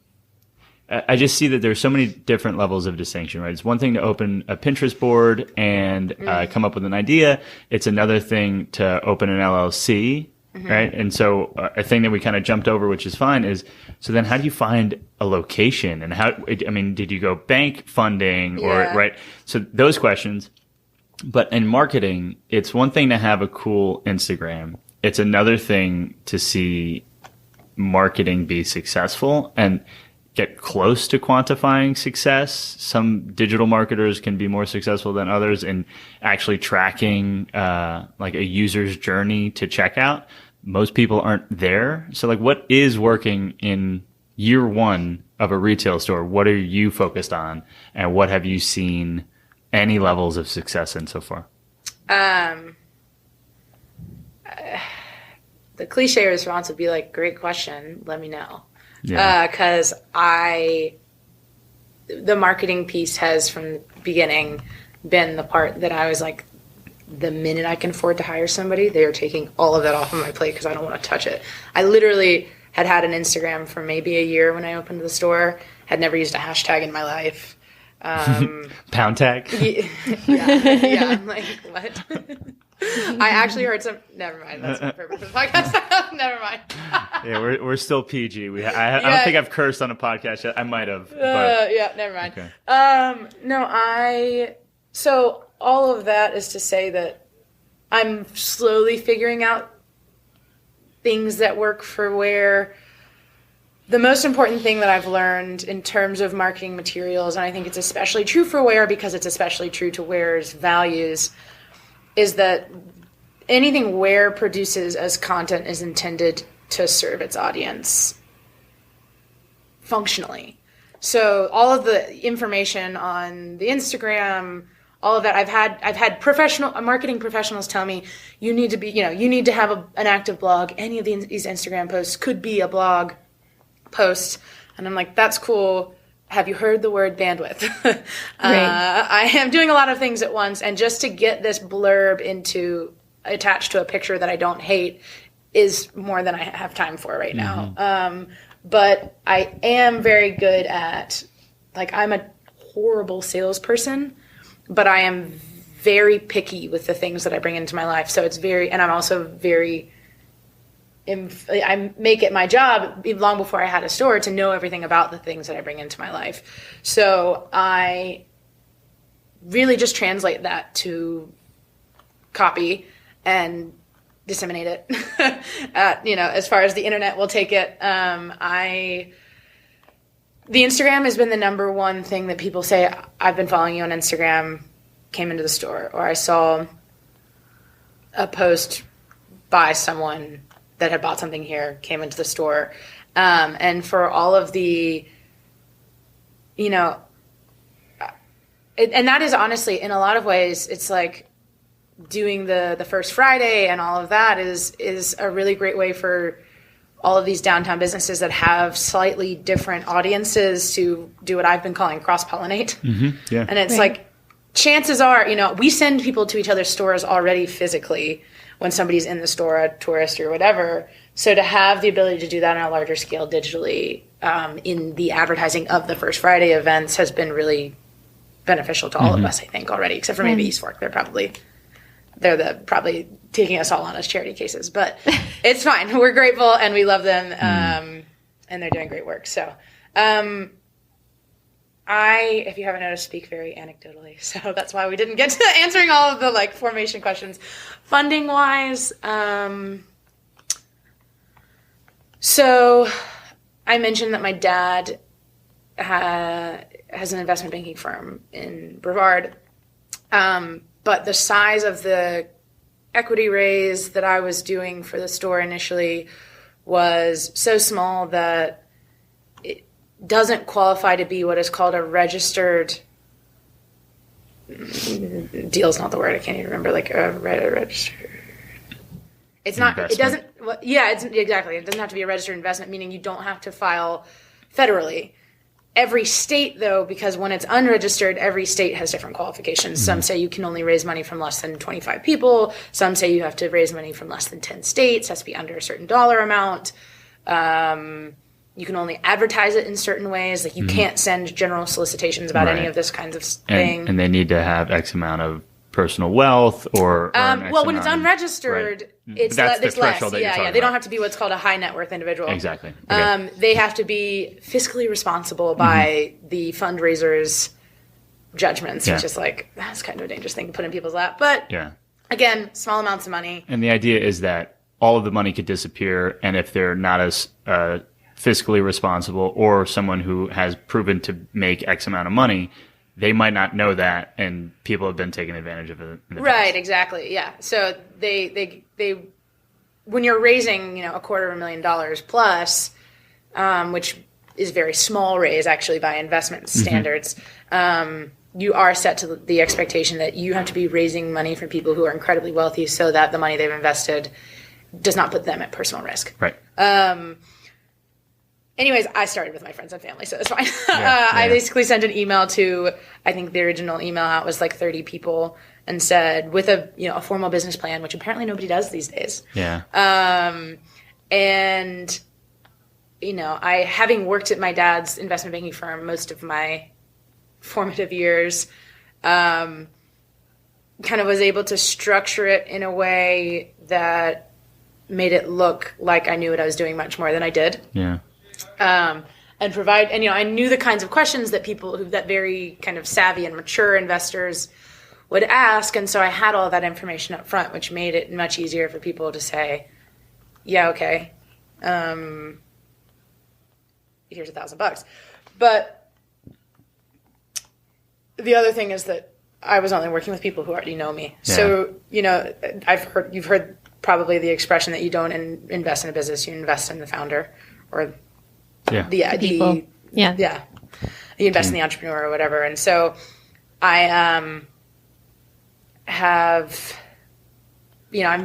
I just see that there's so many different levels of distinction, right? It's one thing to open a Pinterest board and come up with an idea. It's another thing to open an LLC. Mm-hmm. Right. And so a thing that we kind of jumped over, which is fine, is so then how do you find a location and did you go bank funding or right? So those questions. But in marketing, it's one thing to have a cool Instagram. It's another thing to see marketing be successful and get close to quantifying success. Some digital marketers can be more successful than others in actually tracking like a user's journey to checkout. Most people aren't there. So like, what is working in year one of a retail store? What are you focused on? And what have you seen any levels of success in so far? The cliche response would be like, great question. Let me know. Yeah. 'Cause the marketing piece has from the beginning been the part that I was like, the minute I can afford to hire somebody, they are taking all of that off of my plate because I don't want to touch it. I literally had an Instagram for maybe a year when I opened the store, had never used a hashtag in my life. Pound tag? Yeah, I'm like, what? I actually heard some. Never mind. That's not the purpose of the podcast. Never mind. Yeah, we're still PG. I don't think I've cursed on a podcast yet. I might have. But. Never mind. Okay. So all of that is to say that I'm slowly figuring out things that work for Ware. The most important thing that I've learned in terms of marketing materials, and I think it's especially true for Ware because it's especially true to Ware's values, is that anything Ware produces as content is intended to serve its audience functionally. So all of the information on the Instagram, all of that, I've had marketing professionals tell me you need to have an active blog. Any of these Instagram posts could be a blog post, and I'm like, that's cool. Have you heard the word bandwidth? Right. I am doing a lot of things at once, and just to get this blurb attached to a picture that I don't hate is more than I have time for right now. But I am very good at, like, I'm a horrible salesperson, but I am very picky with the things that I bring into my life. So it's and I'm also I make it my job, long before I had a store, to know everything about the things that I bring into my life. So I really just translate that to copy and disseminate it. As far as the internet will take it, the Instagram has been the number one thing that people say, I've been following you on Instagram, came into the store, or I saw a post by someone that had bought something here, came into the store. And for all of the, and that is honestly, in a lot of ways, it's like doing the First Friday and all of that is a really great way for all of these downtown businesses that have slightly different audiences to do what I've been calling cross-pollinate. Mm-hmm. Yeah. And it's like, chances are, we send people to each other's stores already physically when somebody's in the store, a tourist or whatever. So to have the ability to do that on a larger scale digitally in the advertising of the First Friday events has been really beneficial to all of us, I think, already, except for maybe East Fork. They're probably taking us all on as charity cases, but it's fine. We're grateful and we love them, and they're doing great work. So I, if you haven't noticed, speak very anecdotally, so that's why we didn't get to answering all of the formation questions. Funding wise, so I mentioned that my dad has an investment banking firm in Brevard, but the size of the equity raise that I was doing for the store initially was so small that it doesn't qualify to be what is called a registered deal is not the word. I can't even remember, a registered. It's not, investment. It doesn't, well, yeah, it's exactly. It doesn't have to be a registered investment, meaning you don't have to file federally. Every state, though, because when it's unregistered, every state has different qualifications. Mm-hmm. Some say you can only raise money from less than 25 people. Some say you have to raise money from less than 10 states. It has to be under a certain dollar amount. You can only advertise it in certain ways. You can't send general solicitations about any of this kinds of thing. And they need to have X amount of personal wealth or when it's unregistered, it's less. Yeah, they don't have to be what's called a high net worth individual. Exactly. Okay. They have to be fiscally responsible by the fundraiser's judgments, which is that's kind of a dangerous thing to put in people's lap. But again, small amounts of money. And the idea is that all of the money could disappear, and if they're not as fiscally responsible or someone who has proven to make X amount of money, they might not know that, and people have been taking advantage of it. Right, exactly, yeah. So they when you're raising, $250,000 plus, which is very small raise actually by investment standards, you are set to the expectation that you have to be raising money from people who are incredibly wealthy so that the money they've invested does not put them at personal risk. Right. Anyways, I started with my friends and family, so it's fine. I basically sent an email to, I think the original email out was 30 people, and said, with a formal business plan, which apparently nobody does these days. Yeah. And, I, having worked at my dad's investment banking firm most of my formative years, kind of was able to structure it in a way that made it look like I knew what I was doing much more than I did. Yeah. And provide, and I knew the kinds of questions that that very kind of savvy and mature investors would ask, and so I had all that information up front, which made it much easier for people to say, yeah, okay, here's $1,000. But the other thing is that I was only working with people who already know me. Yeah. So, you've heard probably the expression that you don't invest in a business, you invest in the founder, or you invest in the entrepreneur or whatever. And so I I'm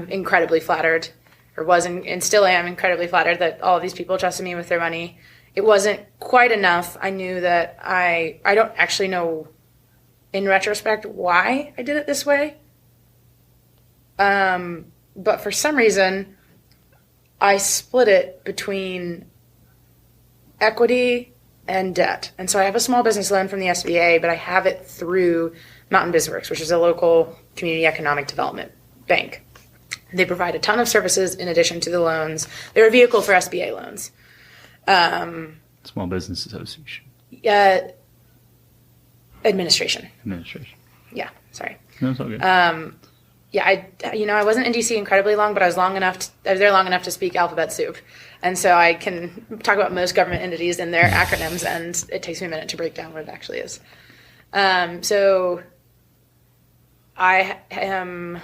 incredibly flattered, and still am incredibly flattered that all of these people trusted me with their money. It wasn't quite enough. I knew that I don't actually know in retrospect why I did it this way. But for some reason, I split it between equity and debt. And so I have a small business loan from the SBA, but I have it through Mountain BizWorks, which is a local community economic development bank. They provide a ton of services in addition to the loans. They're a vehicle for SBA loans. Small Business Association. Administration. Yeah, sorry. No, it's all good. Yeah, I wasn't in DC incredibly long, but I was there long enough to speak alphabet soup. And so I can talk about most government entities and their acronyms, and it takes me a minute to break down what it actually is. So I am,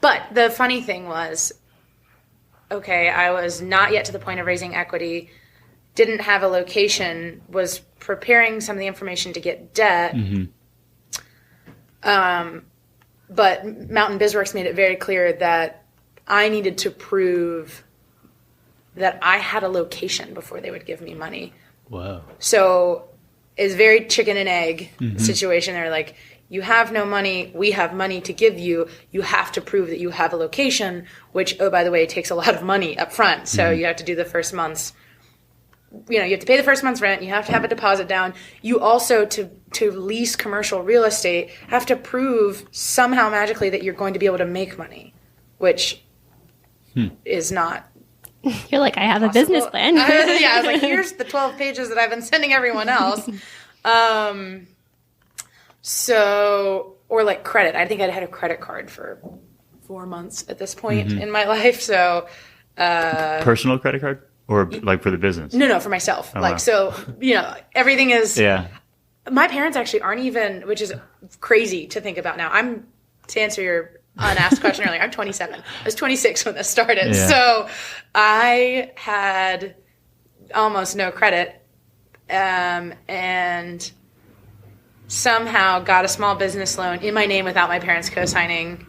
but the funny thing was, okay, I was not yet to the point of raising equity, didn't have a location, was preparing some of the information to get debt. But Mountain BizWorks made it very clear that I needed to prove that I had a location before they would give me money. Whoa. So it's very chicken and egg situation. They're like, you have no money, we have money to give you. You have to prove that you have a location, which, oh, by the way, takes a lot of money up front. So you have to do the first month's, you have to pay the first month's rent. You have to have a deposit down. You also, to lease commercial real estate, have to prove somehow magically that you're going to be able to make money, which is not. You're like, I have a business plan. I was like, here's the 12 pages that I've been sending everyone else. Or like credit. I think I'd had a credit card for 4 months at this point in my life. So, personal credit card or like for the business? No, for myself. Oh, like, wow. so, everything is, Yeah. My parents actually aren't even, which is crazy to think about now. To answer your unasked question earlier, I'm 27. I was 26 when this started. Yeah. So I had almost no credit, and somehow got a small business loan in my name without my parents co-signing.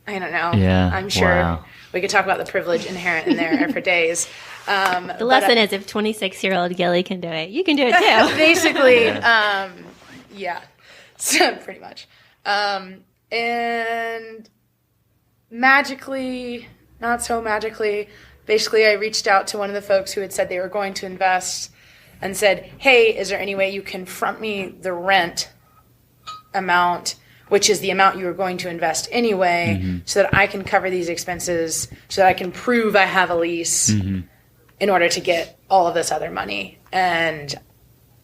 I don't know. Yeah. I'm sure Wow. we could talk about the privilege inherent in there for days. The lesson is if 26-year-old Gilly can do it, you can do it too. Basically, yeah. So pretty much. And magically, not so magically, basically I reached out to one of the folks who had said they were going to invest and said, hey, is there any way you can front me the rent amount, which is the amount you were going to invest anyway, so that I can cover these expenses, so that I can prove I have a lease in order to get all of this other money. And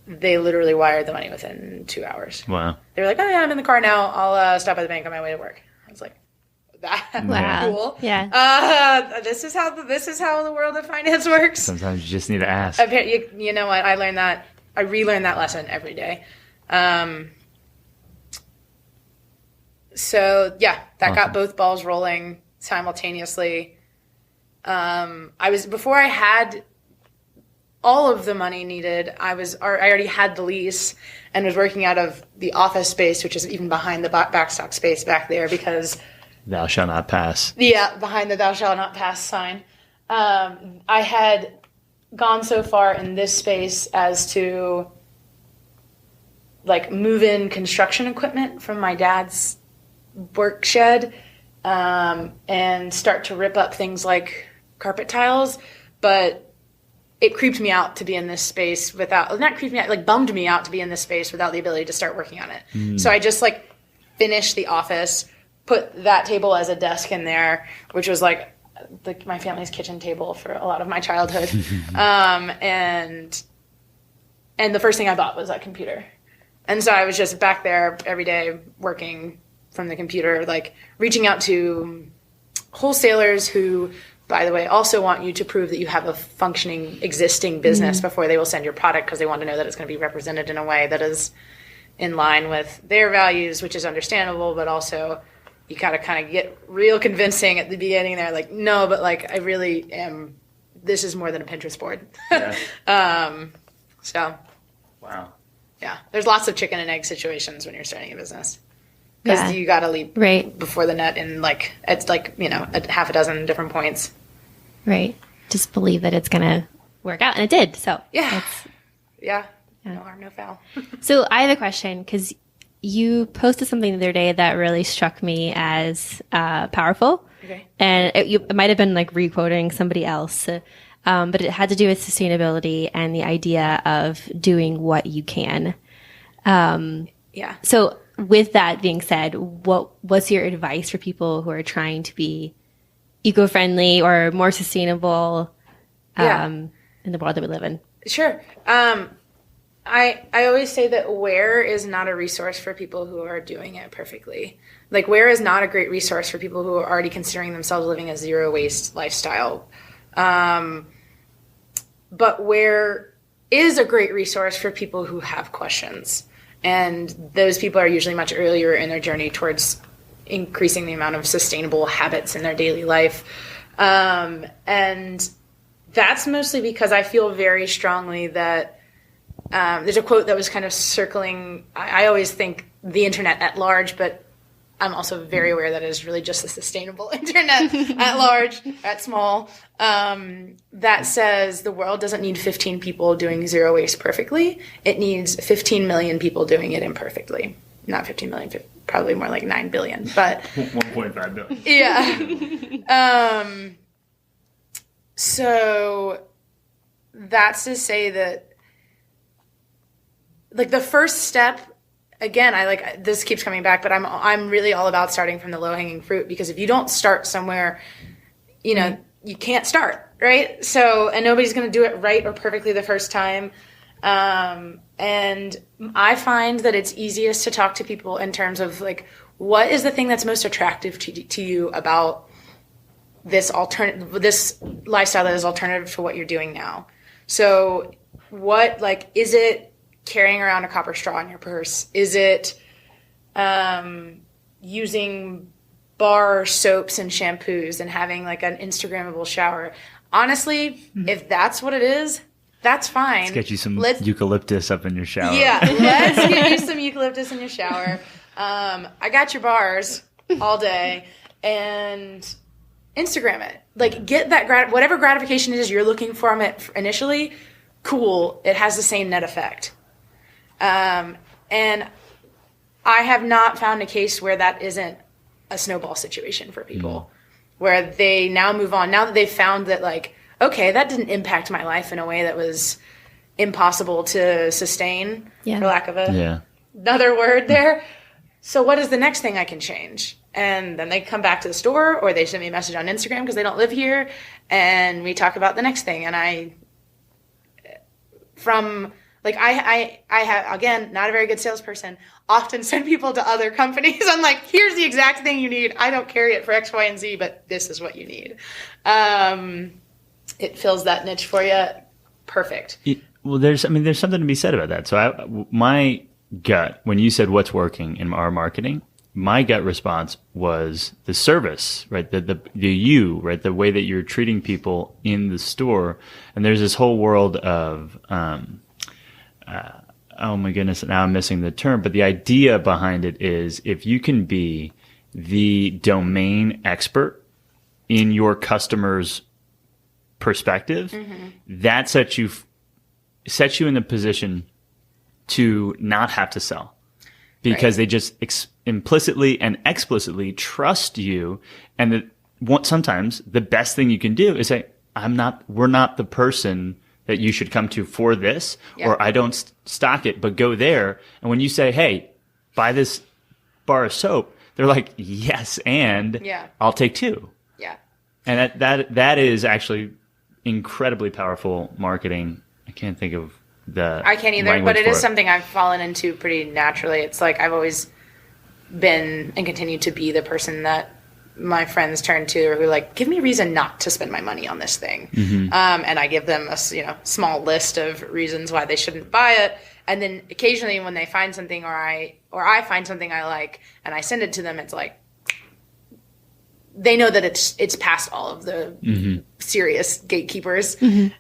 they literally wired the money within 2 hours. Wow. They were like, oh, yeah, I'm in the car now. I'll stop by the bank on my way to work. I was like, that's Wow. cool. Yeah. This is how the world of finance works. Sometimes you just need to ask. You know what? I learned that. I relearn that lesson every day. So yeah, that Awesome. got both balls rolling simultaneously. Before I had all of the money needed, I already had the lease and was working out of the office space, which is even behind the backstock space back there, because Thou shalt not pass. behind the thou shalt not pass sign. I had gone so far in this space as to like move in construction equipment from my dad's work shed, and start to rip up things like carpet tiles, but it creeped me out to be in this space bummed me out to be in this space without the ability to start working on it. So I just finished the office, put that table as a desk in there, which was my family's kitchen table for a lot of my childhood. And the first thing I bought was that computer. And so I was just back there every day working from the computer, reaching out to wholesalers who, by the way, also want you to prove that you have a functioning existing business before they will send your product, because they want to know that it's going to be represented in a way that is in line with their values, which is understandable, but also you got to kind of get real convincing at the beginning there, no, but I really am, this is more than a Pinterest board. Yeah. So, Wow. yeah, there's lots of chicken and egg situations when you're starting a business. Because you got to leap before the net in it's a half a dozen different points. Right. Just believe that it's going to work out. And it did. So Yeah. No harm, no foul. So I have a question, because you posted something the other day that really struck me as powerful. Okay. And it might have been re-quoting somebody else, but it had to do with sustainability and the idea of doing what you can. Yeah. So with that being said, what's your advice for people who are trying to be eco-friendly or more sustainable in the world that we live in? Sure. I always say that Ware is not a resource for people who are doing it perfectly. Like, Ware is not a great resource for people who are already considering themselves living a zero waste lifestyle. But Ware is a great resource for people who have questions. And those people are usually much earlier in their journey towards increasing the amount of sustainable habits in their daily life. And that's mostly because I feel very strongly that there's a quote that was kind of circling. I always think the internet at large, but I'm also very aware that it is really just the sustainable internet at large, at small, that says the world doesn't need 15 people doing zero waste perfectly. It needs 15 million people doing it imperfectly. Not 15 million, probably more like 9 billion, but 1.5 billion. Yeah. So that's to say that, like, the first step, again, this keeps coming back, but I'm really all about starting from the low-hanging fruit, because if you don't start somewhere, you can't start, right? So, and nobody's going to do it right or perfectly the first time. And I find that it's easiest to talk to people in terms of, like, what is the thing that's most attractive to you about this lifestyle that is alternative to what you're doing now? So what, like, is it carrying around a copper straw in your purse? Is it using bar soaps and shampoos and having, like, an Instagrammable shower? Honestly, if that's what it is, that's fine. Let's get you some eucalyptus up in your shower. Yeah, let's get you some eucalyptus in your shower. I got your bars all day, and Instagram it. Like, get that whatever gratification it is you're looking for from it initially. Cool, it has the same net effect. And I have not found a case where that isn't a snowball situation for people, where they now move on. Now that they've found that, like, okay, that didn't impact my life in a way that was impossible to sustain, for lack of another word there. So what is the next thing I can change? And then they come back to the store, or they send me a message on Instagram because they don't live here, and we talk about the next thing. And I have, again, not a very good salesperson, often send people to other companies. I'm like, here's the exact thing you need. I don't carry it for X, Y, and Z, but this is what you need. It fills that niche for you. Perfect. Well, there's something to be said about that. So my gut, when you said what's working in our marketing, my gut response was the service, right? The you, right? The way that you're treating people in the store. And there's this whole world of, oh my goodness, now I'm missing the term, but the idea behind it is, if you can be the domain expert in your customer's perspective, that sets you in the position to not have to sell, because they just implicitly and explicitly trust you. And sometimes the best thing you can do is say, we're not the person that you should come to for this, or I don't stock it, but go there. And when you say, hey, buy this bar of soap, they're like, yes, and I'll take 2. Yeah. And that is actually incredibly powerful marketing. I can't think of I can't either, but it is something I've fallen into pretty naturally. It's like I've always been and continue to be the person that my friends turn to, or who, like, give me a reason not to spend my money on this thing. And I give them a small list of reasons why they shouldn't buy it. And then occasionally when they find something, or I find something I like, and I send it to them, it's like, they know that it's past all of the serious gatekeepers.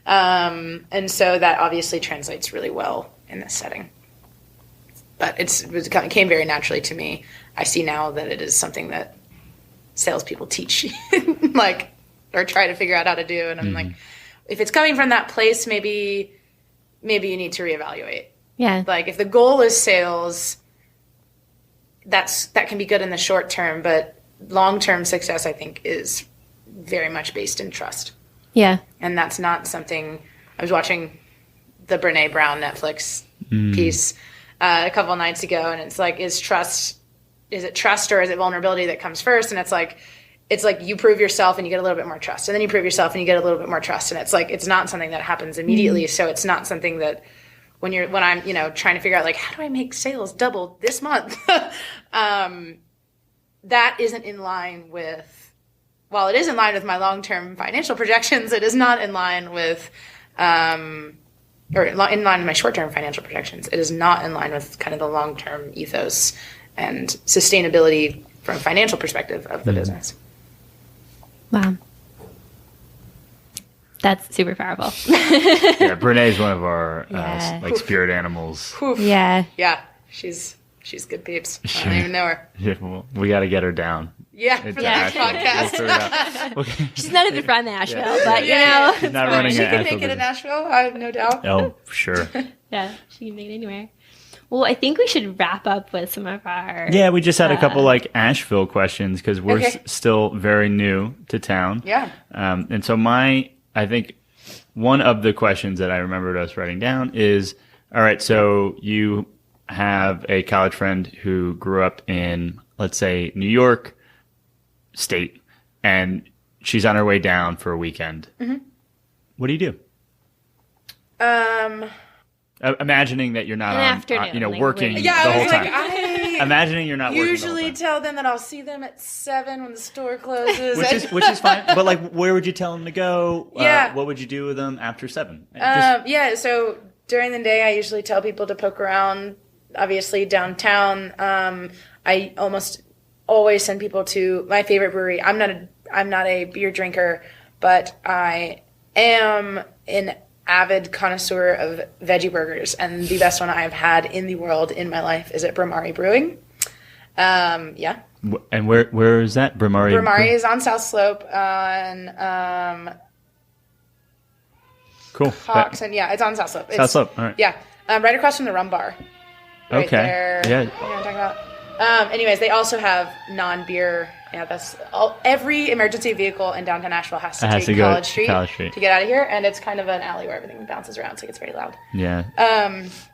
And so that obviously translates really well in this setting. But it came very naturally to me. I see now that it is something that salespeople teach, like, or try to figure out how to do. And I'm like, if it's coming from that place, maybe you need to reevaluate. Yeah. Like, if the goal is sales, that can be good in the short term, but long-term success, I think, is very much based in trust. Yeah. And that's not something. I was watching the Brené Brown Netflix piece a couple of nights ago, and it's like, is it trust or is it vulnerability that comes first? And it's like you prove yourself and you get a little bit more trust, and then you prove yourself and you get a little bit more trust, and it's like, it's not something that happens immediately. So it's not something that when I'm, trying to figure out like, how do I make sales double this month? That isn't in line with, while it is in line with my long-term financial projections, it is not in line with, or in line with my short-term financial projections. It is not in line with kind of the long-term ethos and sustainability from a financial perspective of the business. Wow. That's super powerful. Yeah, Brené's one of our Yeah. spirit animals. Yeah. Yeah, she's good peeps. I don't even know her. Yeah, well, we got to get her down. Yeah, for into the next Asheville. podcast. We'll figure it out. Okay. She's not even from Nashville, but Yeah. She's not running She an can Asheville make it in business. Nashville, I have no doubt. Oh, sure. yeah, she can make it anywhere. Well, I think we should wrap up with some of our. Yeah, we just had a couple Asheville questions because we're Okay. still very new to town. Yeah. And so I think one of the questions that I remembered us writing down is, all right, so you have a college friend who grew up in, let's say, New York State, and she's on her way down for a weekend. Mm-hmm. What do you do? Imagining that you're not An afternoon, like, working wait. the whole time. I Imagining you're not working usually the whole time. tell them that I'll see them at 7 when the store closes. Which is fine. But like, where would you tell them to go? Yeah. What would you do with them after 7? Yeah, so during the day I usually tell people to poke around, obviously downtown. I almost always send people to my favorite brewery. I'm not a beer drinker, but I am an avid connoisseur of veggie burgers, and the best one I have had in the world in my life is at Bramari Brewing. Yeah. And where is that? Bramari? Bramari is on South Slope on Cool. Hawks, and yeah, it's on South Slope. South Slope. All right. Yeah, right across from the Rum Bar. Right Okay. there. Yeah. You know what I'm talking about? Anyways, they also have non-beer. Yeah, that's all. Every emergency vehicle in downtown Asheville has to take to go College to Street College Street. to get out of here, and it's kind of an alley where everything bounces around, so it gets very loud. Yeah.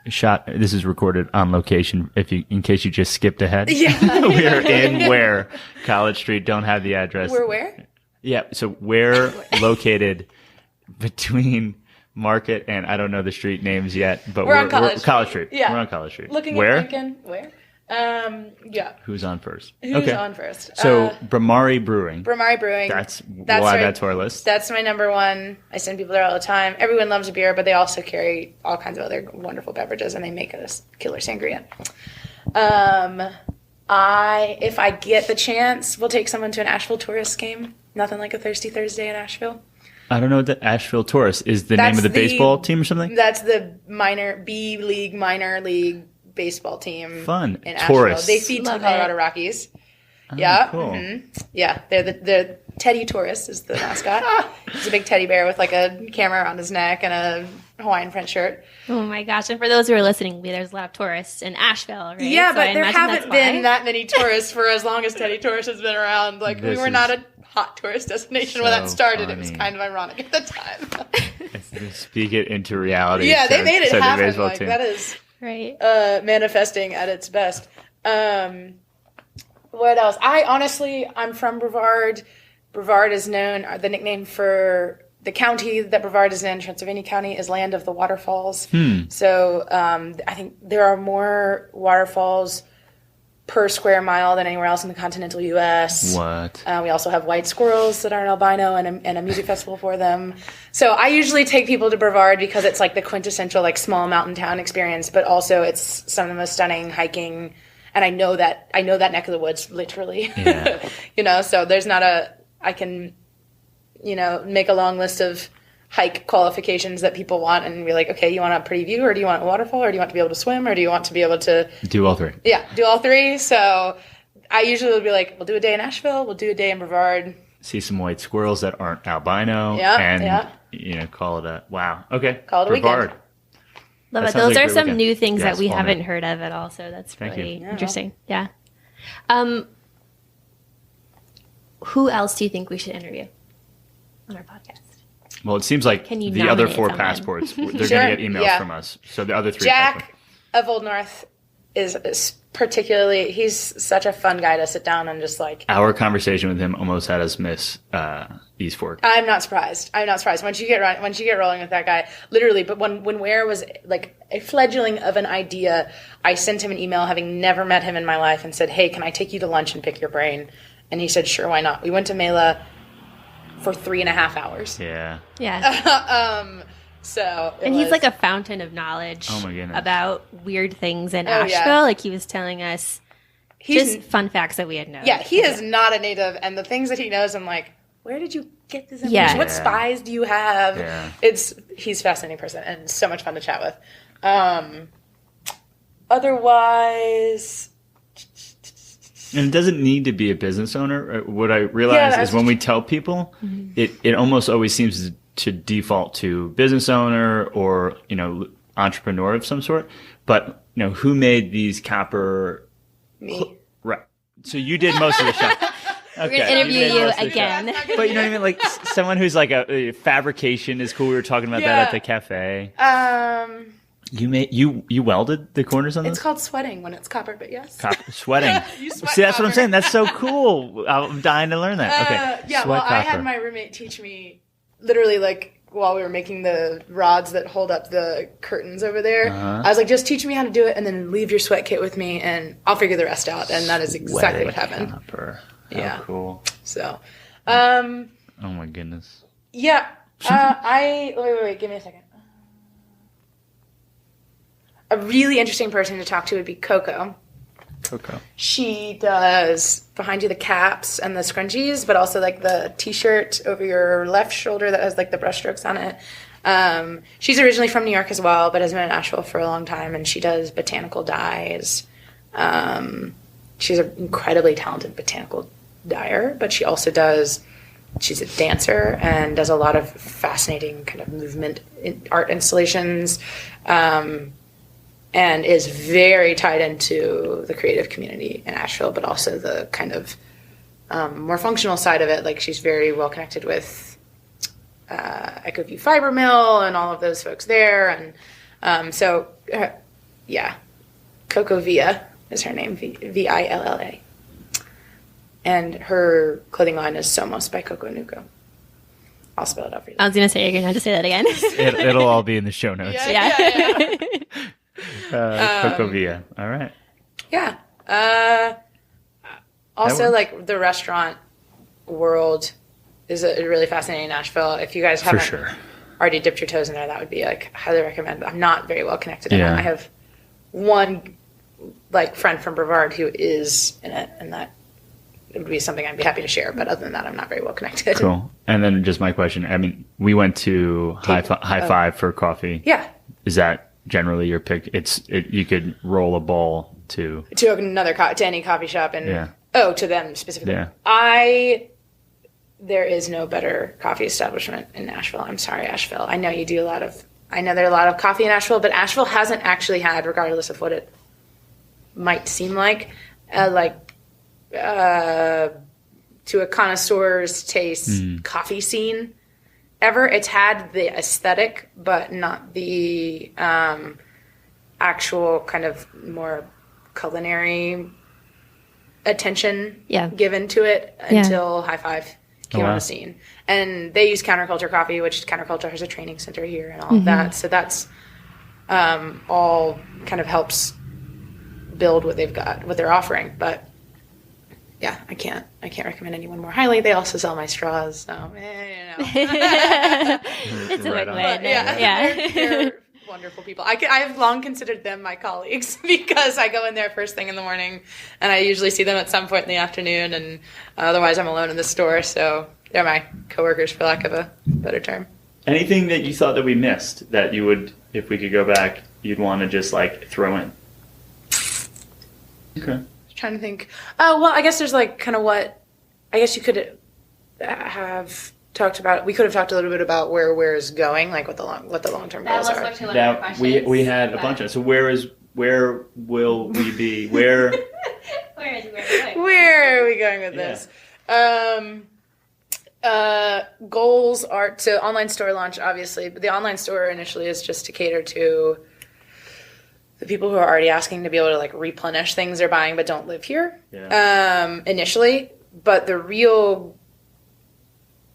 This is recorded on location. In case you just skipped ahead. Yeah. We're in Ware, College Street. Don't have the address. We're where? Yeah. So Ware, located between Market and I don't know the street names yet, but We're on College Street. Yeah. We're on College Street. Looking Where? at Lincoln. Where? Yeah. Who's on first? Who's on first? So Bramari Brewing. Bramari Brewing. That's right. why that's our list. That's my number one. I send people there all the time. Everyone loves a beer, but they also carry all kinds of other wonderful beverages, and they make a killer sangria. If I get the chance, we'll take someone to an Asheville Tourists game. Nothing like a Thirsty Thursday in Asheville. I don't know what the Asheville Tourists is. The name of the baseball team or something? That's the minor league baseball team. Fun. In Asheville. Tourists. They feed to the Love Colorado it. Rockies. Yeah. Cool. Mm-hmm. Yeah. They're the Teddy Tourist is the mascot. He's a big teddy bear with like a camera around his neck and a Hawaiian French shirt. Oh my gosh! And for those who are listening, there's a lot of tourists in Asheville, right? Yeah, So but I there imagine haven't that's been why. that many tourists for as long as Teddy Tourist has been around. Like, we This were is not a hot tourist destination when so that started. It was funny. kind of ironic at the time. Speak it into reality. Yeah, they said- made it said the happen. baseball Like, team. that is Right. manifesting at its best. What else? I'm from Brevard. Brevard is known, the nickname for the county that Brevard is in, Transylvania County, is Land of the Waterfalls. So I think there are more waterfalls per square mile than anywhere else in the continental U.S. What? We also have white squirrels that are albino and a music festival for them. So I usually take people to Brevard because it's like the quintessential like small mountain town experience, but also it's some of the most stunning hiking. And I know that neck of the woods literally. Yeah. So there's not I can, make a long list of hike qualifications that people want and be like, okay, you want a pretty view, or do you want a waterfall, or do you want to be able to swim, or do you want to be able to Do all three. do all three. So I usually will be like, we'll do a day in Asheville, we'll do a day in Brevard. See some white squirrels that aren't albino. Yeah, And, call it a, wow. Okay. Call it a Brevard. weekend. Love That it. sounds Those like a are great some weekend. new things Yes, that we all haven't new. heard of at all. So that's Thank really you. interesting. Yeah. Who else do you think we should interview on our podcast? Well, it seems like Can you the other nominate 4 someone? passports, they're Sure, going to get emails yeah. from us. So the other 3 Jack of Old North is particularly, he's such a fun guy to sit down and just like. Our conversation with him almost had us miss East Fork. I'm not surprised. Once you get rolling with that guy, literally. But when Ware was like a fledgling of an idea, I sent him an email, having never met him in my life, and said, "Hey, can I take you to lunch and pick your brain?" And he said, "Sure, why not?" We went to Mela for 3.5 hours. Yeah. So and he's like a fountain of knowledge. Oh my goodness. About weird things in Asheville. Yeah. Like he was telling us just fun facts that we had known. Yeah, he is not a native, and the things that he knows, I'm like, where did you get this information? Yeah. What spies do you have? Yeah. He's a fascinating person and so much fun to chat with. Otherwise. And it doesn't need to be a business owner. What I realize is when we tell people, it almost always seems to default to business owner or, entrepreneur of some sort. But, who made these copper? Me. Right. So you did most of the show. We're going to interview you again. But you know what I mean? Like someone who's like a fabrication is cool. We were talking about that at the cafe. You welded the corners on this? It's called sweating when it's copper, but yes. Sweating. See, that's what I'm saying. That's so cool. I'm dying to learn that. Okay. I had my roommate teach me literally like while we were making the rods that hold up the curtains over there. I was like, just teach me how to do it and then leave your sweat kit with me and I'll figure the rest out. And that is exactly what happened. Copper. Yeah. Cool. So, oh my goodness. Yeah. Wait, give me a second. A really interesting person to talk to would be Coco. She does behind you the caps and the scrunchies, but also like the t-shirt over your left shoulder that has like the brushstrokes on it. She's originally from New York as well, but has been in Asheville for a long time, and she does botanical dyes. She's an incredibly talented botanical dyer, but she also she's a dancer and does a lot of fascinating kind of movement art installations. And is very tied into the creative community in Asheville, but also the kind of more functional side of it. Like she's very well connected with EchoView Fiber Mill and all of those folks there. And Coco Villa is her name, Villa. And her clothing line is Somos by Coco Nuco. I'll spell it out for you. I was going to say, you're going to have to say that again. It'll all be in the show notes. Yeah. Coco Villa. All right. Yeah. Also, like the restaurant world is a really fascinating in Nashville. If you guys haven't already dipped your toes in there, that would be like highly recommend. I'm not very well connected in it. I have one like friend from Brevard who is in it, and that it would be something I'd be happy to share. But other than that, I'm not very well connected. Cool. And then just my question. I mean, we went to High Five for coffee. Yeah. Is that generally your pick? You could roll a ball to any coffee shop and to them specifically. Yeah. There is no better coffee establishment in Nashville. I'm sorry, Asheville. I know there are a lot of coffee in Asheville, but Asheville hasn't actually had, regardless of what it might seem like, to a connoisseur's taste coffee scene ever. It's had the aesthetic, but not the actual kind of more culinary attention given to it until High Five came on the scene. And they use Counterculture Coffee, which Counterculture has a training center here and all of that. So that's all kind of helps build what they've got, what they're offering. But yeah, I can't recommend anyone more highly. They also sell my straws, so it's a win-win. They're wonderful people. I have long considered them my colleagues because I go in there first thing in the morning, and I usually see them at some point in the afternoon, and otherwise I'm alone in the store. So they're my coworkers, for lack of a better term. Anything that you thought that we missed that you would, if we could go back, you'd want to just like throw in? Okay. Trying to think. Oh, well, I guess there's like kind of what I guess you could have talked about. We could have talked a little bit about where Ware's going, like what the long-term goals are. That we had a bunch of. So where will we be? Where are we going with this? Goals are to online store launch, obviously, but the online store initially is just to cater to the people who are already asking to be able to like replenish things they're buying but don't live here initially. But the real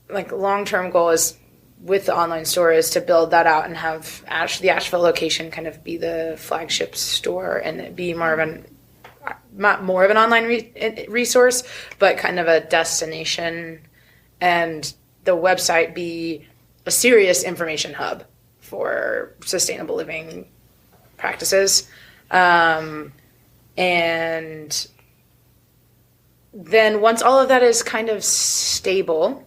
like long-term goal is with the online store is to build that out and have the Asheville location kind of be the flagship store and it be more of an online resource, but kind of a destination, and the website be a serious information hub for sustainable living practices. And then once all of that is kind of stable,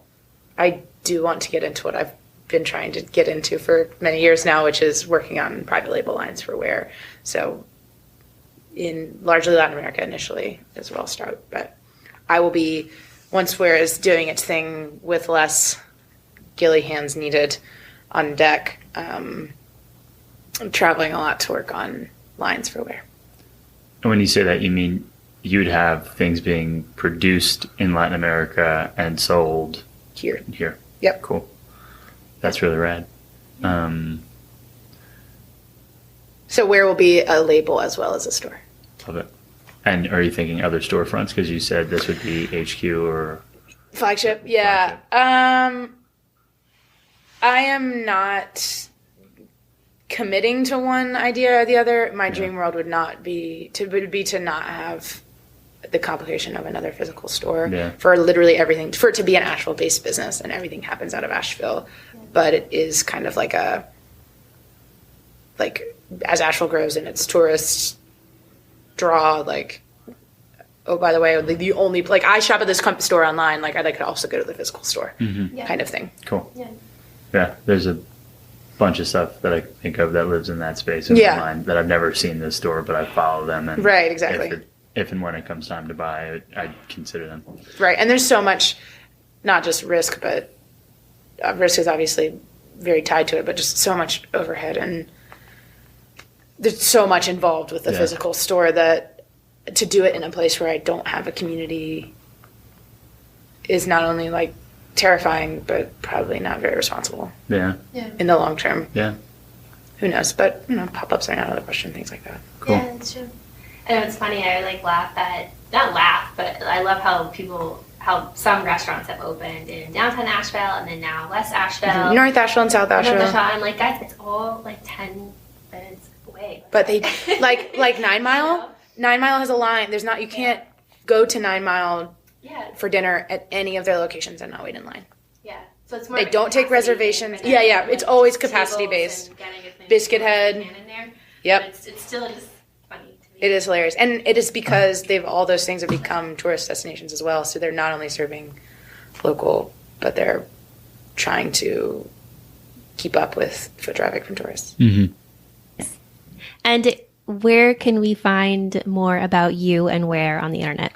I do want to get into what I've been trying to get into for many years now, which is working on private label lines for Ware. So in largely Latin America initially is where I'll start. But I will be, once Ware is doing its thing with less Gilly hands needed on deck, I'm traveling a lot to work on lines for Ware. And when you say that, you mean you'd have things being produced in Latin America and sold here. Yep. Cool. That's really rad. So Ware will be a label as well as a store. Love it. And are you thinking other storefronts? Because you said this would be HQ or flagship. Yeah. Flagship. I am not committing to one idea or the other. My dream world would be to not have the complication of another physical store for literally everything, for it to be an Asheville-based business and everything happens out of Asheville. But it is kind of like as Asheville grows and its tourists draw, like, oh, by the way, the only, like, I shop at this store online, like, I could also go to the physical store kind of thing. Cool. Yeah, there's a bunch of stuff that I can think of that lives in that space in my mind that I've never seen this store, but I follow them. And right, exactly. If and when it comes time to buy, I'd consider them. Right, and there's so much, not just risk, but risk is obviously very tied to it, but just so much overhead, and there's so much involved with the physical store that to do it in a place where I don't have a community is not only like terrifying, but probably not very responsible. Yeah. In the long term. Yeah. Who knows? But pop-ups are not out of the question, things like that. Cool. Yeah, that's true. I know it's funny. I like not laugh, but I love how some restaurants have opened in downtown Asheville and then now West Asheville, North Asheville and South Asheville. I'm like, guys, it's all like 10 minutes away. But they like 9 Mile. 9 Mile has a line. There's not. You can't go to 9 Mile for dinner at any of their locations and not wait in line. Yeah. So it's more. They don't take reservations. Yeah. It's always capacity based. Biscuit Head. Yep. But it's still just funny to me. It is hilarious, and it is because all those things have become tourist destinations as well. So they're not only serving local, but they're trying to keep up with foot traffic from tourists. Mm-hmm. And where can we find more about you and Ware on the internet?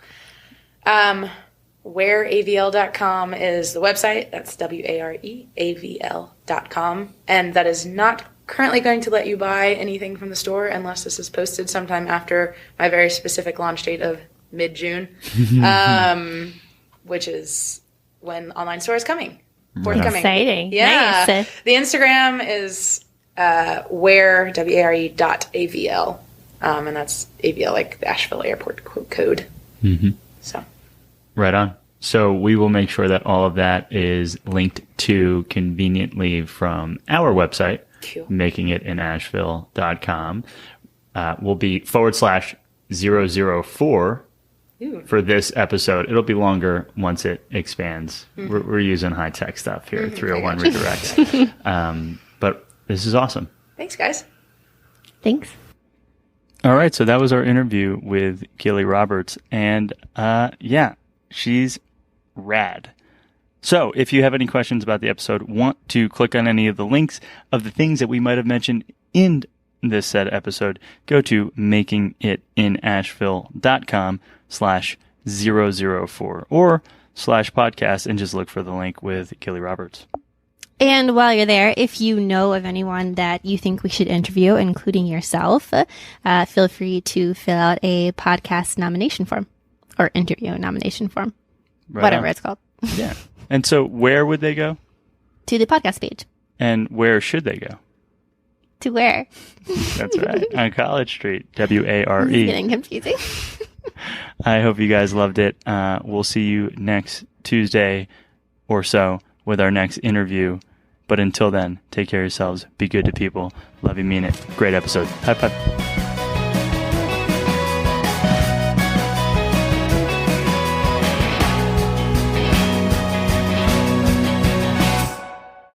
Wareavl.com is the website. That's WareAVL.com. And that is not currently going to let you buy anything from the store unless this is posted sometime after my very specific launch date of mid-June, which is when online store is coming. Forthcoming. Exciting. Yeah. Nice. The Instagram is Ware, WARE.AVL. And that's AVL, like the Asheville airport code. Mm-hmm. So. Right on. So we will make sure that all of that is linked to conveniently from our website, makingitinasheville.com. Will be /004 for this episode. It'll be longer once it expands. Mm-hmm. We're using high-tech stuff here, 301 redirects. But this is awesome. Thanks, guys. Thanks. All right, so that was our interview with Gilly Roberts. And she's rad. So if you have any questions about the episode, want to click on any of the links of the things that we might have mentioned in this said episode, go to makingitinasheville.com/004 or /podcast and just look for the link with Gilly Roberts. And while you're there, if you know of anyone that you think we should interview, including yourself, feel free to fill out a podcast nomination form or interview nomination form, whatever it's called. Yeah. And so where would they go? To the podcast page. And where should they go? to Ware. That's right. On College Street, Ware. It's getting confusing. I hope you guys loved it. We'll see you next Tuesday or so with our next interview. But until then, take care of yourselves. Be good to people. Love you, mean it. Great episode. High five.